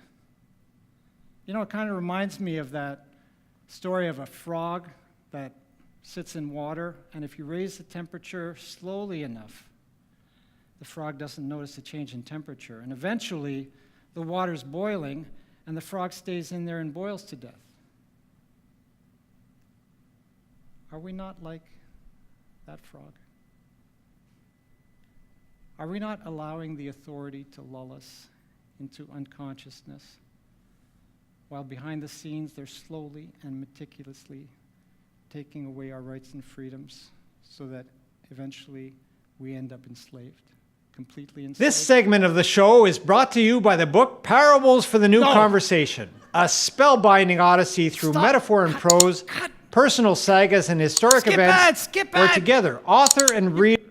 It kind of reminds me of that story of a frog that sits in water, and if you raise the temperature slowly enough, the frog doesn't notice a change in temperature. And eventually, the water's boiling, and the frog stays in there and boils to death. Are we not like that frog? Are we not allowing the authority to lull us into unconsciousness, while behind the scenes they're slowly and meticulously taking away our rights and freedoms so that eventually we end up enslaved, completely enslaved? This segment of the show is brought to you by the book Parables for the New Conversation, a spellbinding odyssey through metaphor and prose, personal sagas, and historic events where together author and reader...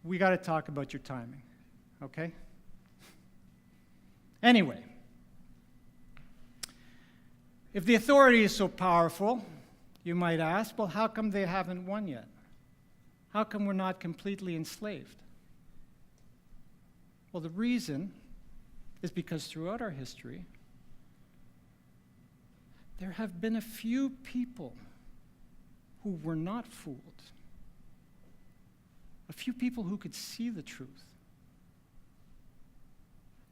We got to talk about your timing, okay? Anyway, if the authority is so powerful, you might ask, well, how come they haven't won yet? How come we're not completely enslaved? Well, the reason is because throughout our history, there have been a few people who were not fooled. A few people who could see the truth.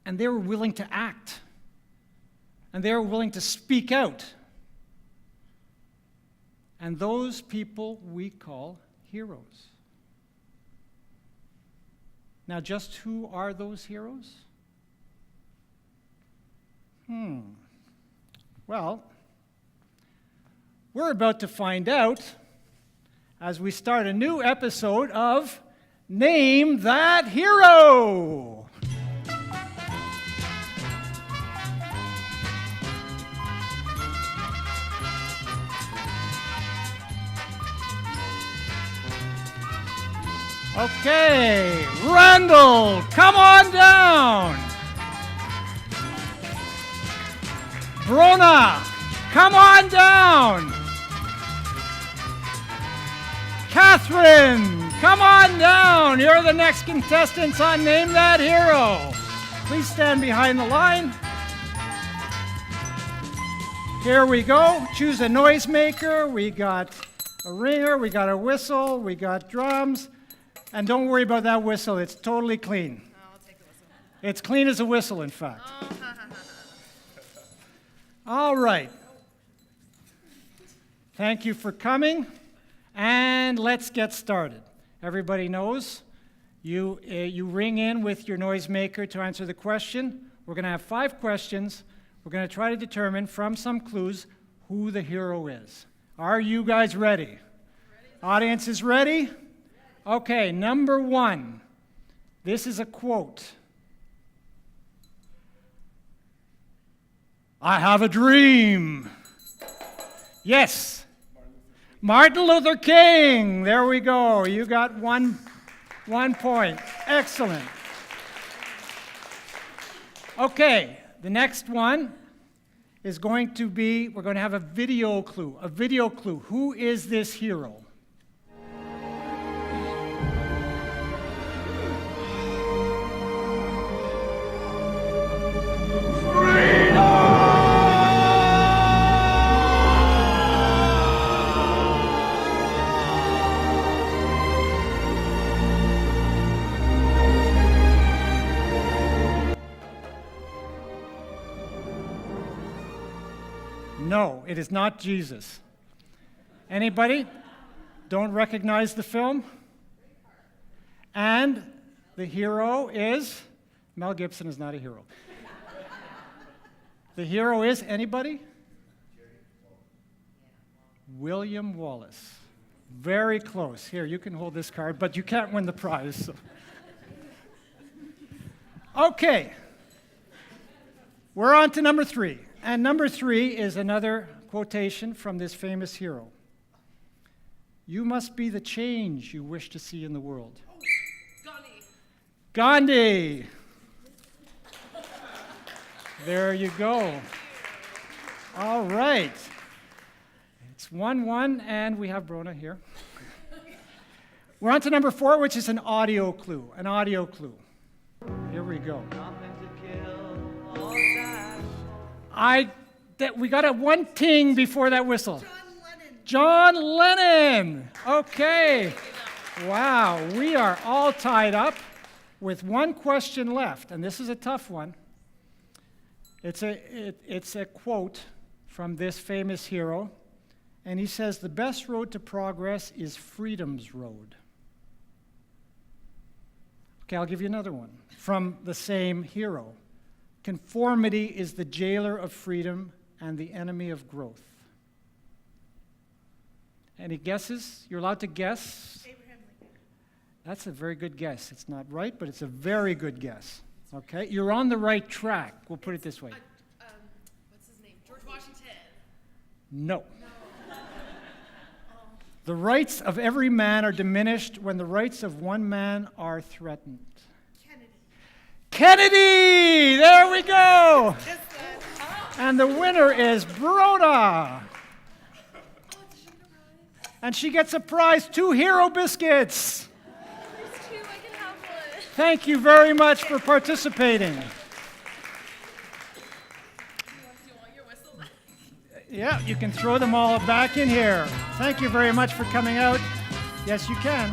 And they were willing to act. And they were willing to speak out. And those people we call heroes. Now, just who are those heroes? Well, we're about to find out as we start a new episode of Name That Hero! Okay, Randall, come on down. Brona, come on down. Catherine, come on down. You're the next contestants on Name That Hero. Please stand behind the line. Here we go. Choose a noisemaker. We got a ringer, we got a whistle, we got drums. And don't worry about that whistle, it's totally clean. Oh, I'll take the whistle. It's clean as a whistle, in fact. All right. Thank you for coming, and let's get started. Everybody knows you ring in with your noisemaker to answer the question. We're going to have 5 questions. We're going to try to determine from some clues who the hero is. Are you guys ready? Audience is ready? Okay, number 1. This is a quote. I have a dream. Yes. Martin Luther King. There we go. You got one point. Excellent. Okay, the next one is going to be, we're going to have a video clue. A video clue. Who is this hero? No, it is not Jesus. Anybody? Don't recognize the film? And the hero is? Mel Gibson is not a hero. The hero is anybody? William Wallace. Very close. Here, you can hold this card, but you can't win the prize. So. Okay. We're on to number 3. And number 3 is another quotation from this famous hero. You must be the change you wish to see in the world. Gandhi. There you go. All right. It's 1-1, and we have Brona here. We're on to number 4, which is an audio clue. An audio clue. Here we go. We got a one ting before that whistle. John Lennon. Okay. Wow, we are all tied up with one question left, and this is a tough one. It's a quote from this famous hero, and he says, "The best road to progress is freedom's road." Okay, I'll give you another one from the same hero. Conformity is the jailer of freedom and the enemy of growth. Any guesses? You're allowed to guess. Abraham Lincoln. That's a very good guess. It's not right, but it's a very good guess. Okay, you're on the right track. We'll put it this way. What's his name? George Washington. No. The rights of every man are diminished when the rights of one man are threatened. Kennedy! There we go! And the winner is Broda. And she gets a prize, 2 hero biscuits. There's 2, I can have one. Thank you very much for participating. Do you want your whistle? Yeah, you can throw them all back in here. Thank you very much for coming out. Yes, you can.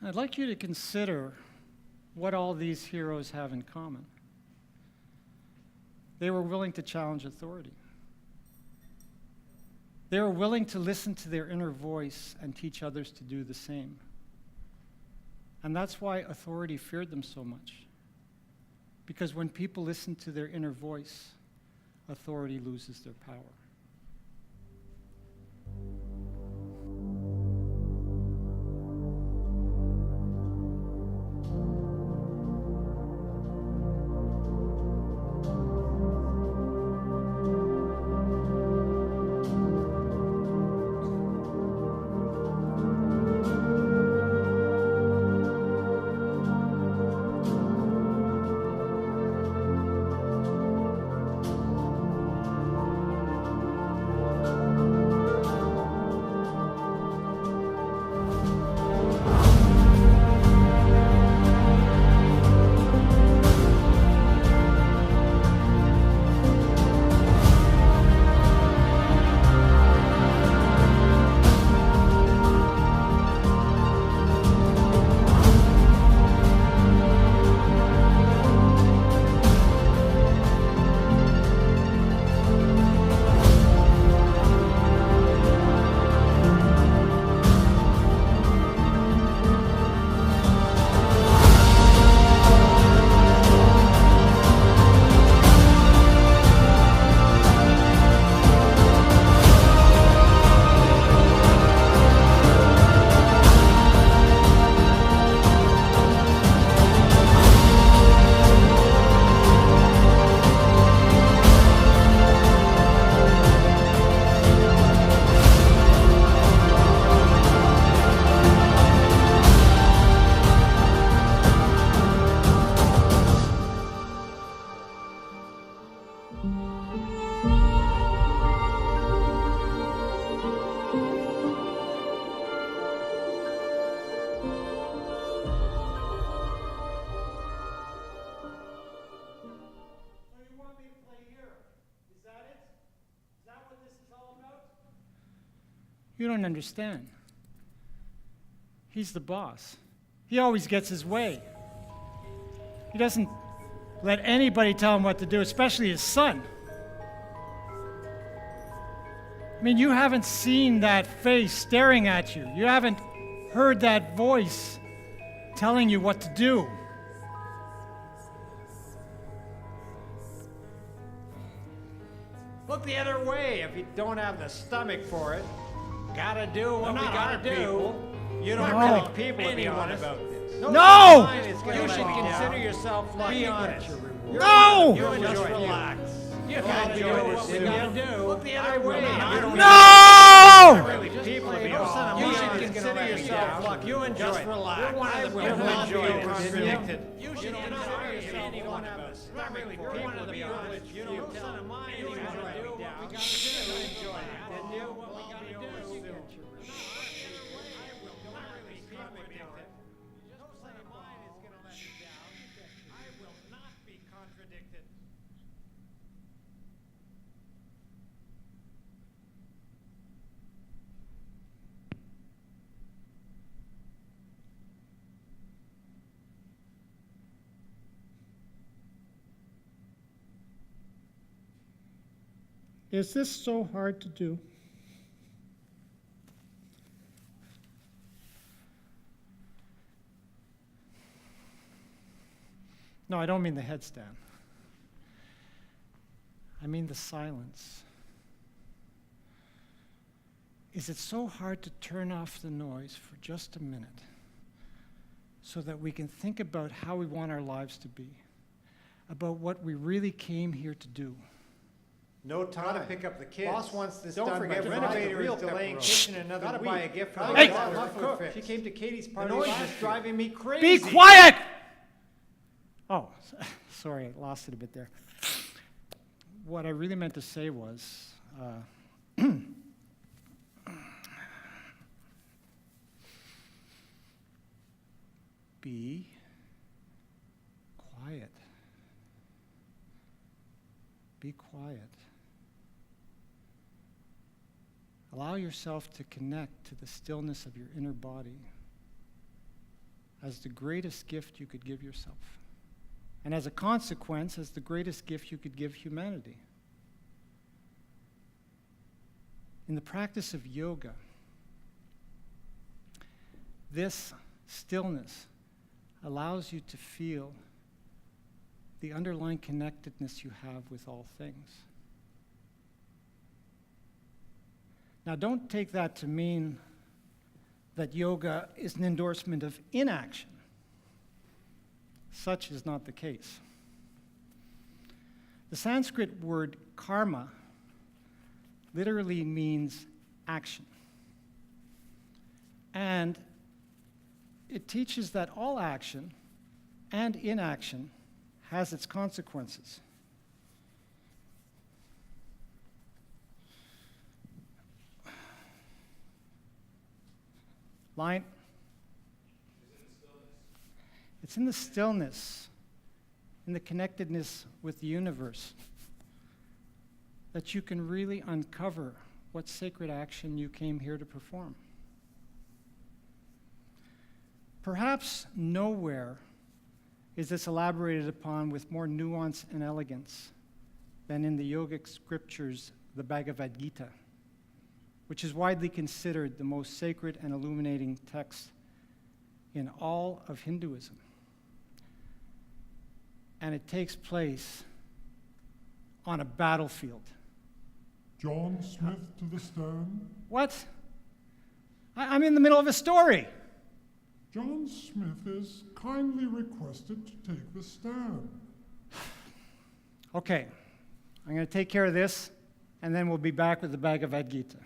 I'd like you to consider what all these heroes have in common. They were willing to challenge authority. They were willing to listen to their inner voice and teach others to do the same. And that's why authority feared them so much. Because when people listen to their inner voice, authority loses their power. You don't understand. He's the boss. He always gets his way. He doesn't let anybody tell him what to do, especially his son. I mean, you haven't seen that face staring at you. You haven't heard that voice telling you what to do. Look the other way if you don't have the stomach for it. Gotta do what we gotta do. You don't like people to be honest about this. No! You should consider yourself lucky. Be honest. No! You enjoy it. Relax. You gotta do what we gotta do. Look the other way. No! People to be honest. You should consider yourself lucky. You enjoy it. Just relax. You're one of the people who enjoy it. Contradicted. You should consider yourself lucky. Not really. You're one of the people that you don't son of mine. You enjoy it. What we gotta do. Enjoy it. Didn't you? What we gotta do. Is this so hard to do? No, I don't mean the headstand. I mean the silence. is it's so hard to turn off the noise for just a minute so that we can think about how we want our lives to be, about what we really came here to do. No time to pick up the kids. Boss wants this Don't done forget, by renovator Friday. is delaying kitchen another Gotta week. buy a gift for Gotta the Hey! get daughter. her food fixed. She came to Katie's The party. noise last is year. driving me Be crazy. quiet! Oh, sorry, I lost it a bit there. What I really meant to say was, be quiet. Be quiet. Allow yourself to connect to the stillness of your inner body as the greatest gift you could give yourself. And as a consequence, as the greatest gift you could give humanity. In the practice of yoga, this stillness allows you to feel the underlying connectedness you have with all things. Now, don't take that to mean that yoga is an endorsement of inaction. Such is not the case. The Sanskrit word karma literally means action. And it teaches that all action and inaction has its consequences. Line. It's in the stillness, in the connectedness with the universe, that you can really uncover what sacred action you came here to perform. Perhaps nowhere is this elaborated upon with more nuance and elegance than in the yogic scriptures, the Bhagavad Gita, which is widely considered the most sacred and illuminating text in all of Hinduism. And it takes place on a battlefield. John Smith to the stand. What? I'm in the middle of a story. John Smith is kindly requested to take the stand. Okay, I'm going to take care of this, and then we'll be back with the Bhagavad Gita.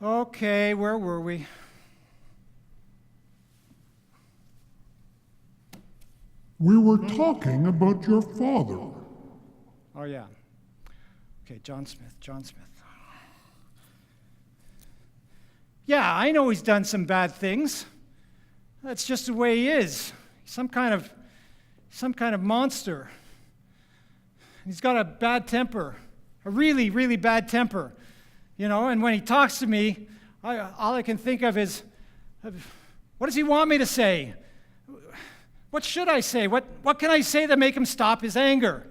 Okay, where were we? We were talking about your father. Oh, yeah. Okay, John Smith. Yeah, I know he's done some bad things. That's just the way he is. Some kind of monster. He's got a bad temper, a really, really bad temper. You know, and when he talks to me, all I can think of is, what does he want me to say? What should I say? What can I say to make him stop his anger?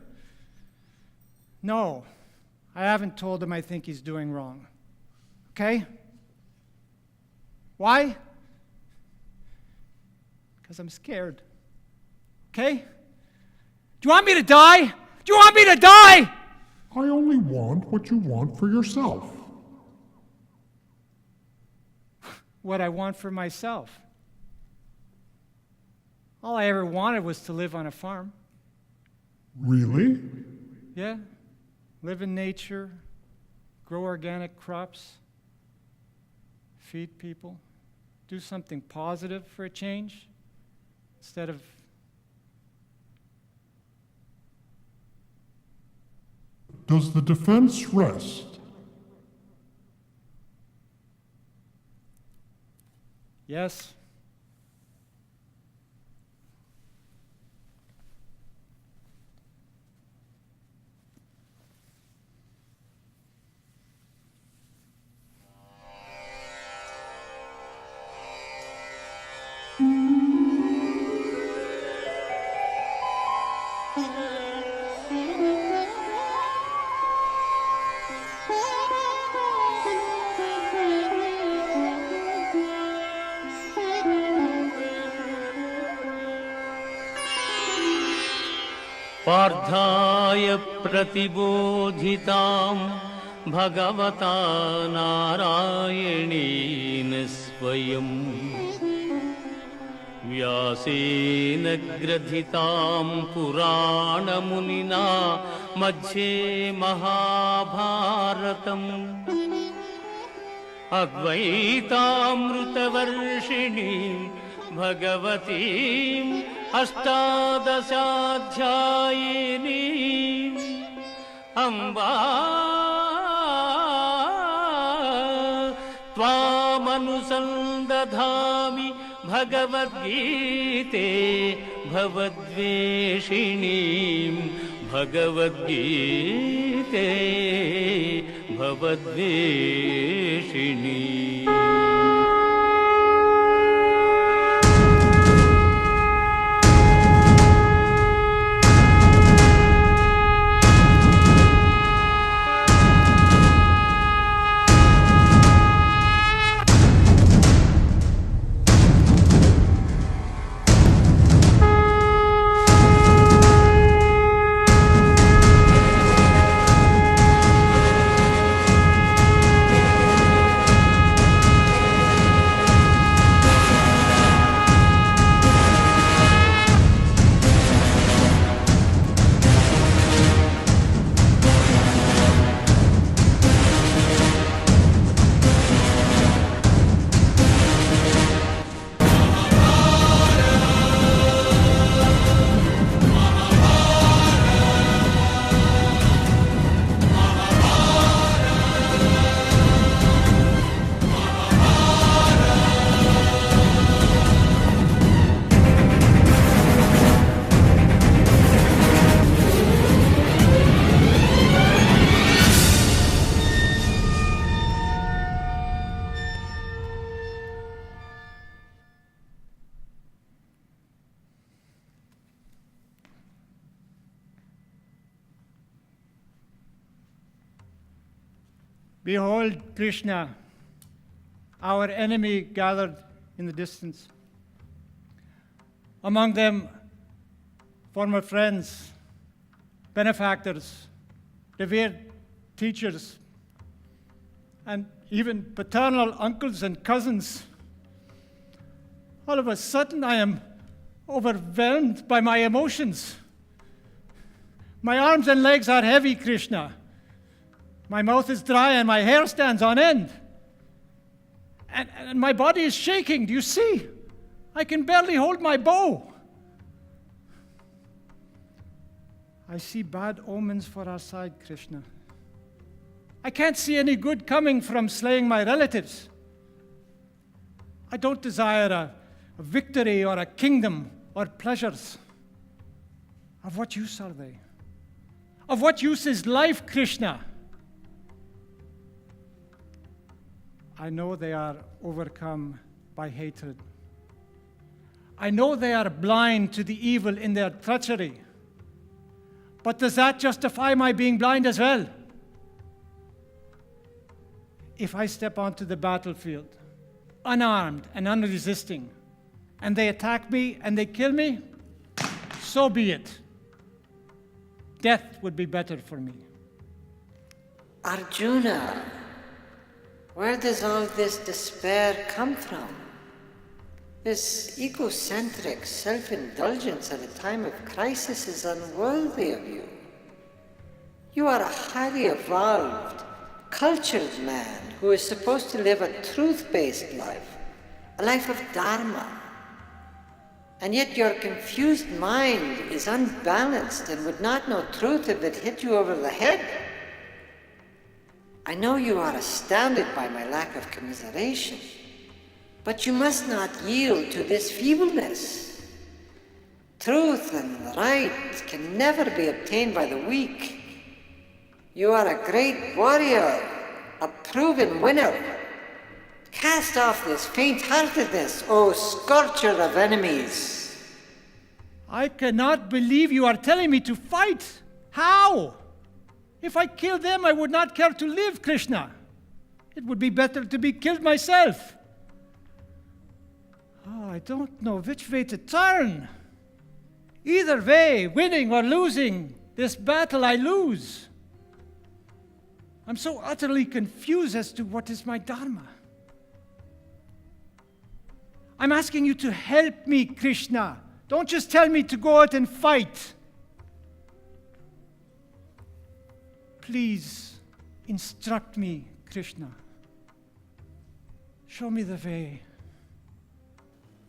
No, I haven't told him I think he's doing wrong. Okay? Why? Because I'm scared. Okay? Do you want me to die? Do you want me to die? I only want what you want for yourself. What I want for myself. All I ever wanted was to live on a farm. Really? Yeah. Live in nature, grow organic crops, feed people, do something positive for a change instead of... Does the defense rest? Yes. पार्थाय प्रतिबोधितां भगवता नारायणेन स्वयं व्यासेन ग्रथितां पुराणमुनिना मध्ये महाभारतम् अद्वैतामृतवर्षिणीं भगवतीम् अष्टादशाध्यायिनीम् Amba त्वामनुसन्दधामि भगवद्गीते भवद्वेषिणीं भगवद्गीते भवद्वेषिणीम् Behold, Krishna, our enemy gathered in the distance. Among them, former friends, benefactors, revered teachers, and even paternal uncles and cousins. All of a sudden, I am overwhelmed by my emotions. My arms and legs are heavy, Krishna. My mouth is dry and my hair stands on end. And my body is shaking. Do you see? I can barely hold my bow. I see bad omens for our side, Krishna. I can't see any good coming from slaying my relatives. I don't desire a victory or a kingdom or pleasures. Of what use are they? Of what use is life, Krishna? I know they are overcome by hatred. I know they are blind to the evil in their treachery. But does that justify my being blind as well? If I step onto the battlefield, unarmed and unresisting, and they attack me and they kill me, so be it. Death would be better for me. Arjuna, where does all this despair come from? This egocentric self-indulgence at a time of crisis is unworthy of you. You are a highly evolved, cultured man who is supposed to live a truth-based life, a life of dharma. And yet your confused mind is unbalanced and would not know truth if it hit you over the head. I know you are astounded by my lack of commiseration, but you must not yield to this feebleness. Truth and right can never be obtained by the weak. You are a great warrior, a proven winner. Cast off this faint-heartedness, O scorcher of enemies. I cannot believe you are telling me to fight. How? If I kill them, I would not care to live, Krishna. It would be better to be killed myself. Oh, I don't know which way to turn. Either way, winning or losing, this battle I lose. I'm so utterly confused as to what is my dharma. I'm asking you to help me, Krishna. Don't just tell me to go out and fight. Please instruct me, Krishna. Show me the way.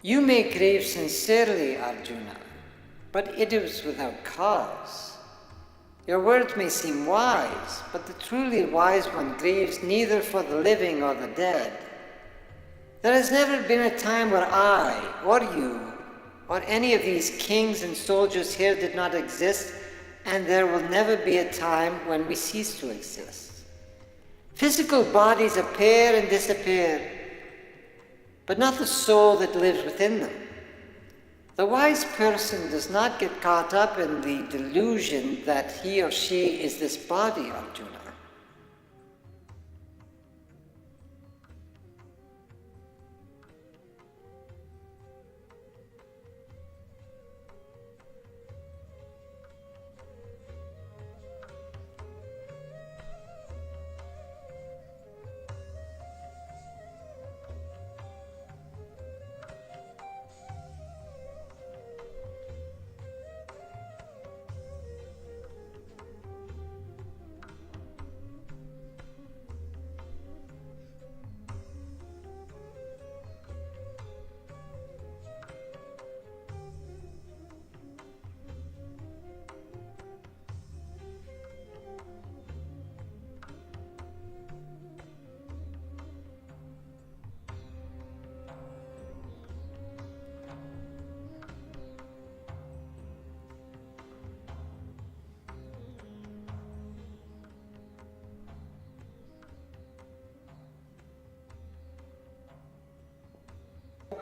You may grieve sincerely, Arjuna, but it is without cause. Your words may seem wise, but the truly wise one grieves neither for the living or the dead. There has never been a time where I, or you, or any of these kings and soldiers here did not exist, and there will never be a time when we cease to exist. Physical bodies appear and disappear, but not the soul that lives within them. The wise person does not get caught up in the delusion that he or she is this body, Arjuna.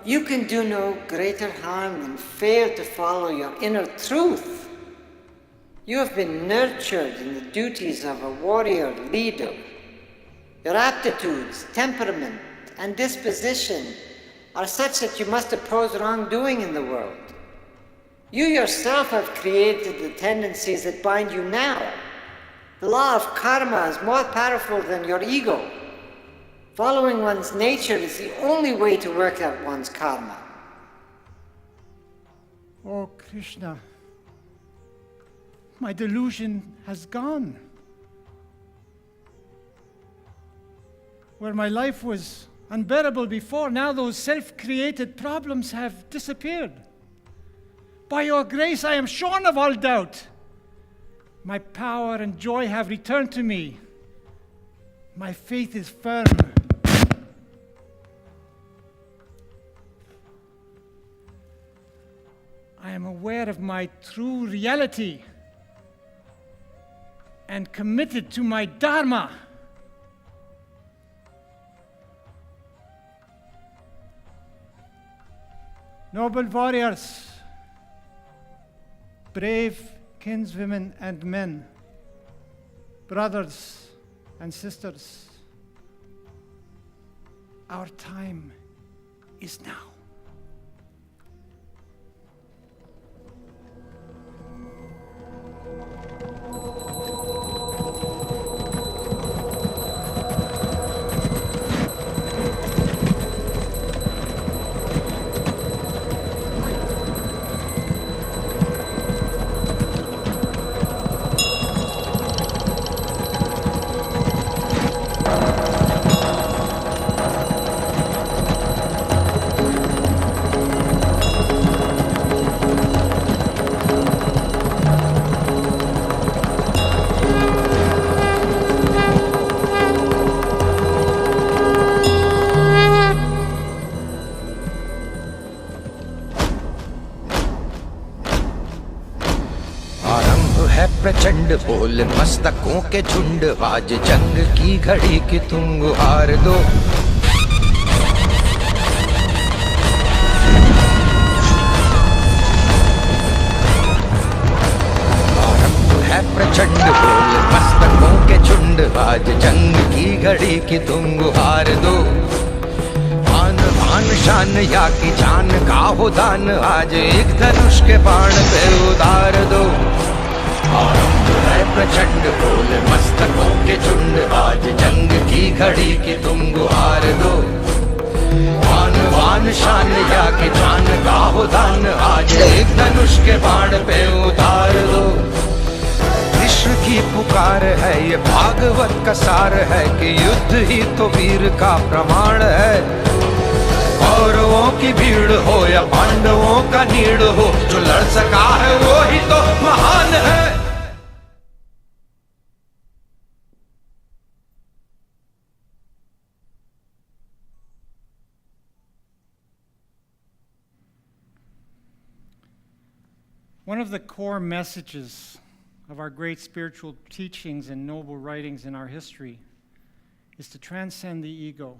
You can do no greater harm than fail to follow your inner truth. You have been nurtured in the duties of a warrior leader. Your aptitudes, temperament, and disposition are such that you must oppose wrongdoing in the world. You yourself have created the tendencies that bind you now. The law of karma is more powerful than your ego. Following one's nature is the only way to work out one's karma. Oh, Krishna, my delusion has gone. Where my life was unbearable before, now those self-created problems have disappeared. By your grace, I am shorn of all doubt. My power and joy have returned to me. My faith is firm. I am aware of my true reality and committed to my dharma. Noble warriors, brave kinswomen and men, brothers and sisters, our time is now. प्रचंड बोल मस्तकों के झुंड आज जंग की घड़ी की तुम गुहार दो आरंभ है प्रचंड बोल मस्तकों के झुंड आज जंग की घड़ी की तुम गुहार दो आन बान शान या की जान का हो दान आज एक धनुष के बाण पे उतार दो आरंभ है प्रचंड बोले मस्तकों के झुंड आज जंग की घड़ी की तुम गुहार दो वान वान शान या की जान का हो दान आज एक धनुष के बाण पे उतार दो कृष्ण की पुकार है ये भागवत का सार है कि युद्ध ही तो वीर का प्रमाण है कौरवों की भीड़ हो या पांडवों का नीड़ हो जो लड़ सका है वो ही तो महान है। One of the core messages of our great spiritual teachings and noble writings in our history is to transcend the ego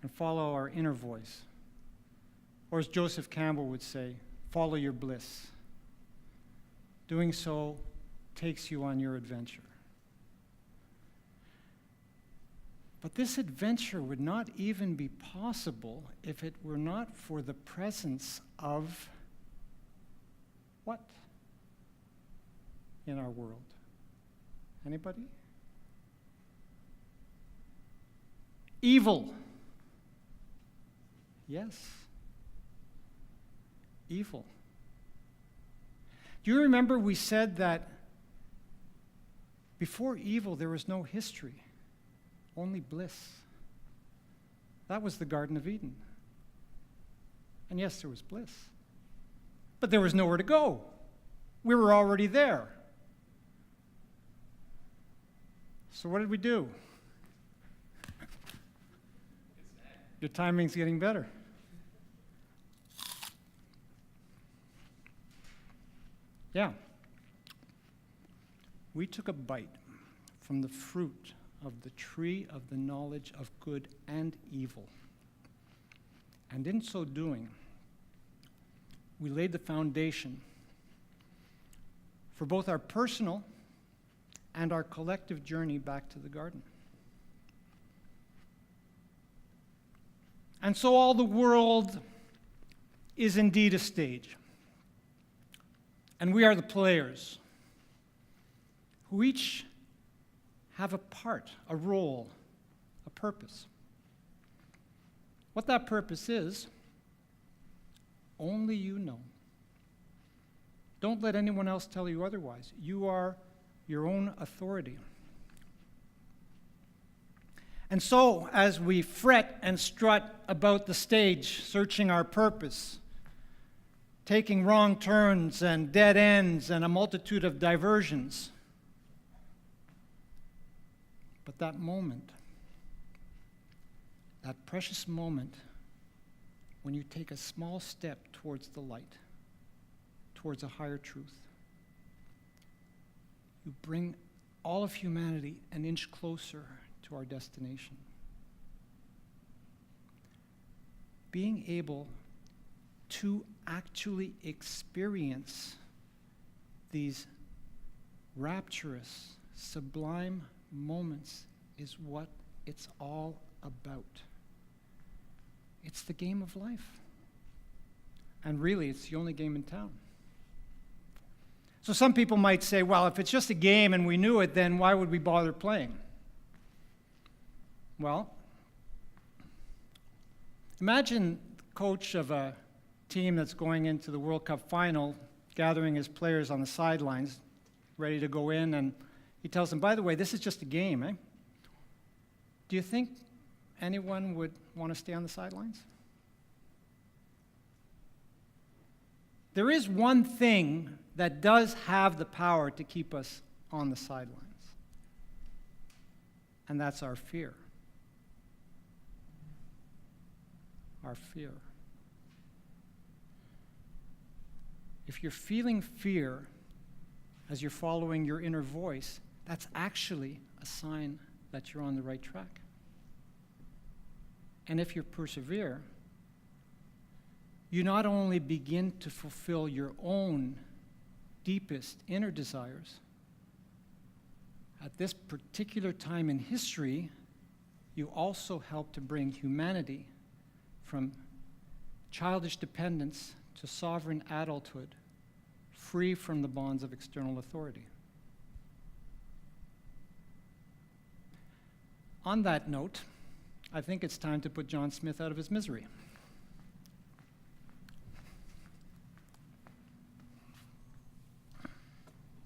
and follow our inner voice. Or as Joseph Campbell would say, follow your bliss. Doing so takes you on your adventure. But this adventure would not even be possible if it were not for the presence of what in our world? Anybody? Evil. Yes. Evil. Do you remember we said that before evil there was no history, only bliss? That was the Garden of Eden. And yes, there was bliss. But there was nowhere to go. We were already there. So what did we do? Your timing's getting better. Yeah. We took a bite from the fruit of the tree of the knowledge of good and evil. And in so doing, we laid the foundation for both our personal and our collective journey back to the garden. And so all the world is indeed a stage. And we are the players who each have a part, a role, a purpose. What that purpose is, only you know. Don't let anyone else tell you otherwise. You are your own authority. And so, as we fret and strut about the stage, searching our purpose, taking wrong turns and dead ends and a multitude of diversions, but that moment, that precious moment, when you take a small step towards the light, towards a higher truth, you bring all of humanity an inch closer to our destination. Being able to actually experience these rapturous, sublime moments is what it's all about. It's the game of life. And really, it's the only game in town. So some people might say, well, if it's just a game and we knew it, then why would we bother playing? Well, imagine the coach of a team that's going into the World Cup final, gathering his players on the sidelines, ready to go in, and he tells them, by the way, this is just a game, eh? Do you think anyone would want to stay on the sidelines? There is one thing that does have the power to keep us on the sidelines, and that's our fear. Our fear. If you're feeling fear as you're following your inner voice, that's actually a sign that you're on the right track. And if you persevere, you not only begin to fulfill your own deepest inner desires, at this particular time in history, you also help to bring humanity from childish dependence to sovereign adulthood, free from the bonds of external authority. On that note, I think it's time to put John Smith out of his misery.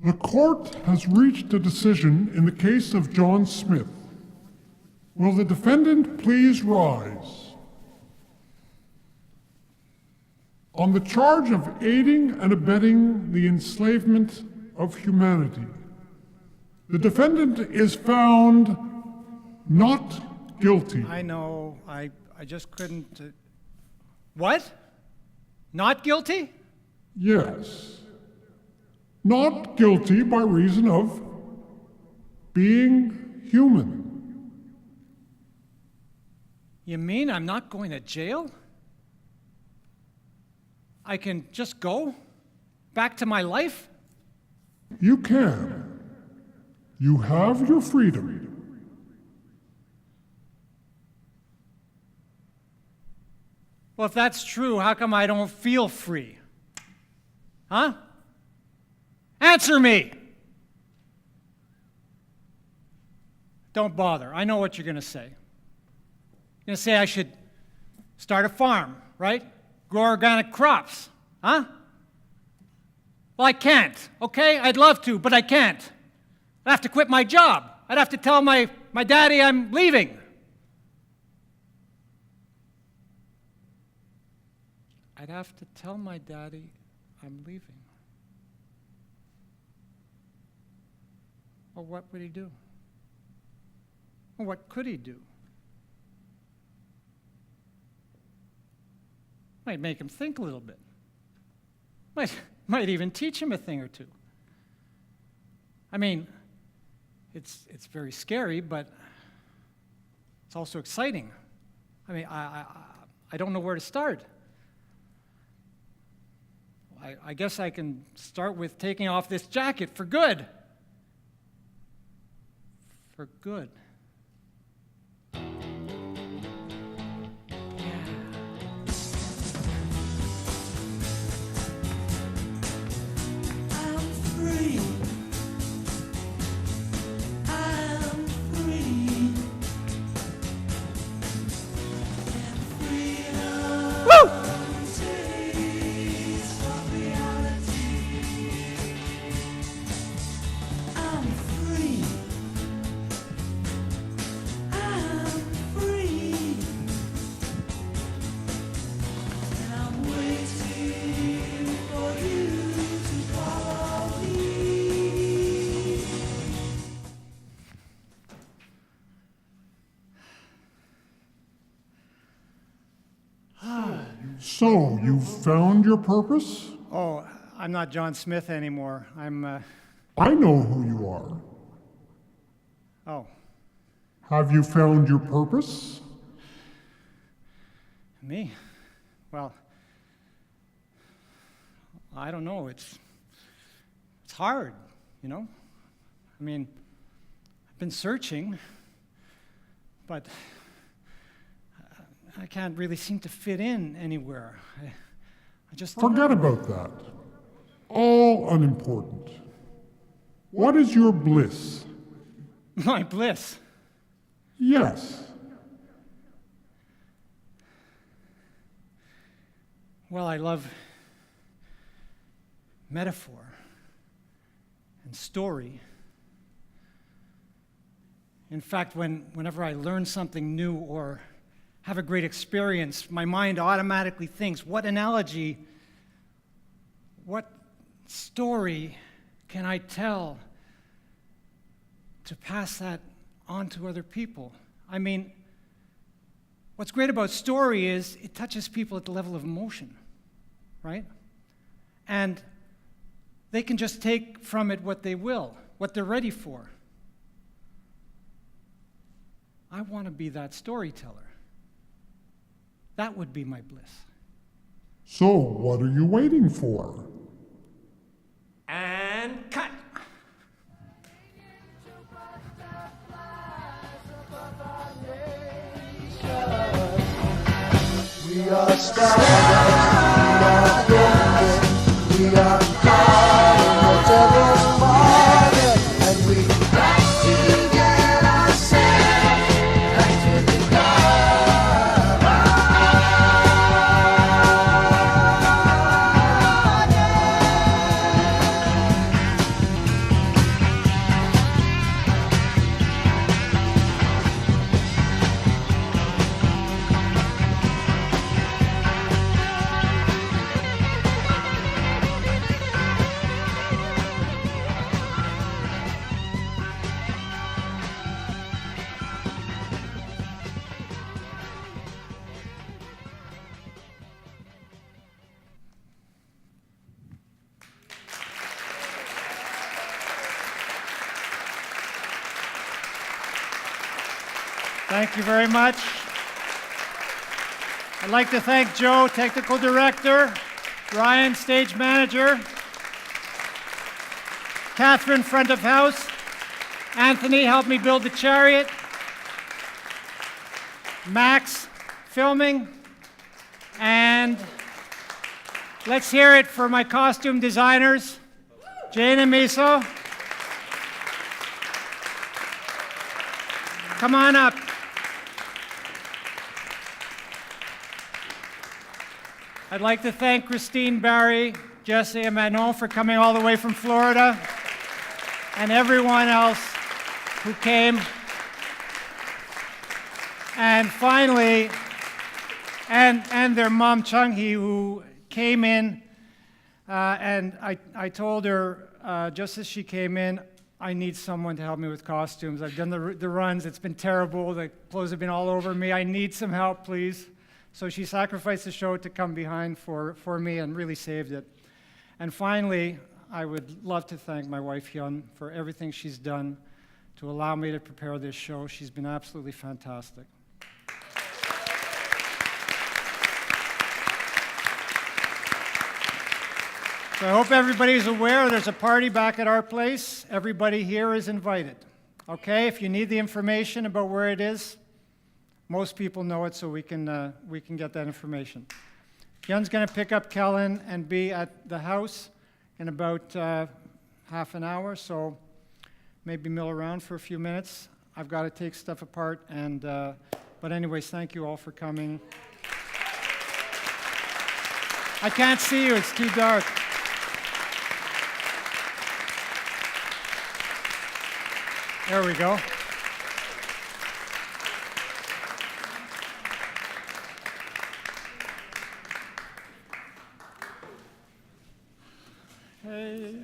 The court has reached a decision in the case of John Smith. Will the defendant please rise? On the charge of aiding and abetting the enslavement of humanity, the defendant is found not guilty. I know, I just couldn't... What? Not guilty? Yes. Not guilty by reason of being human. You mean I'm not going to jail? I can just go back to my life? You can. You have your freedom. Well, if that's true, how come I don't feel free? Huh? Answer me! Don't bother. I know what you're going to say. You're going to say I should start a farm, right? Grow organic crops, huh? Well, I can't, okay? I'd love to, but I can't. I'd have to quit my job. I'd have to tell my daddy I'm leaving. I'd have to tell my daddy I'm leaving. Well, what would he do? Well, what could he do? Might make him think a little bit. Might even teach him a thing or two. I mean, it's very scary, but it's also exciting. I mean, I don't know where to start. I guess I can start with taking off this jacket for good. For good. So, you've found your purpose? Oh, I'm not John Smith anymore. I know who you are. Oh. Have you found your purpose? Me? Well, I don't know. It's hard, you know? I mean, I've been searching, but I can't really seem to fit in anywhere. I just don't Forget know. about that. All unimportant. What is your bliss? My bliss? Yes. Well, I love metaphor and story. In fact, whenever I learn something new or have a great experience, my mind automatically thinks, what analogy, what story can I tell to pass that on to other people? I mean, what's great about story is it touches people at the level of emotion, right? And they can just take from it what they will, what they're ready for. I want to be that storyteller. That would be my bliss. So, what are you waiting for? And cut. We We are stardust, we are broken, we are caught in the devil's market, and we got to get ourselves back to the Thank you very much. I'd like to thank Joe, Technical Director, Ryan, Stage Manager, Catherine, Front of House, Anthony helped me build the chariot, Max, Filming, and let's hear it for my costume designers, Jane and Miso. Come on up. I'd like to thank Christine, Barry, Jesse, and Manon for coming all the way from Florida, and everyone else who came. And finally, and their mom, Chung-hee, who came in, and I told her, just as she came in, I need someone to help me with costumes. I've done the runs. It's been terrible. The clothes have been all over me. I need some help, please. So she sacrificed the show to come behind for me and really saved it. And finally, I would love to thank my wife, Hyun, for everything she's done to allow me to prepare this show. She's been absolutely fantastic. So I hope everybody's aware there's a party back at our place. Everybody here is invited. Okay, if you need the information about where it is, most people know it, so we can get that information. Hyun's going to pick up Kellen and be at the house in about half an hour, so maybe mill around for a few minutes. I've got to take stuff apart, and but anyways, thank you all for coming. I can't see you, it's too dark. There we go. Hey.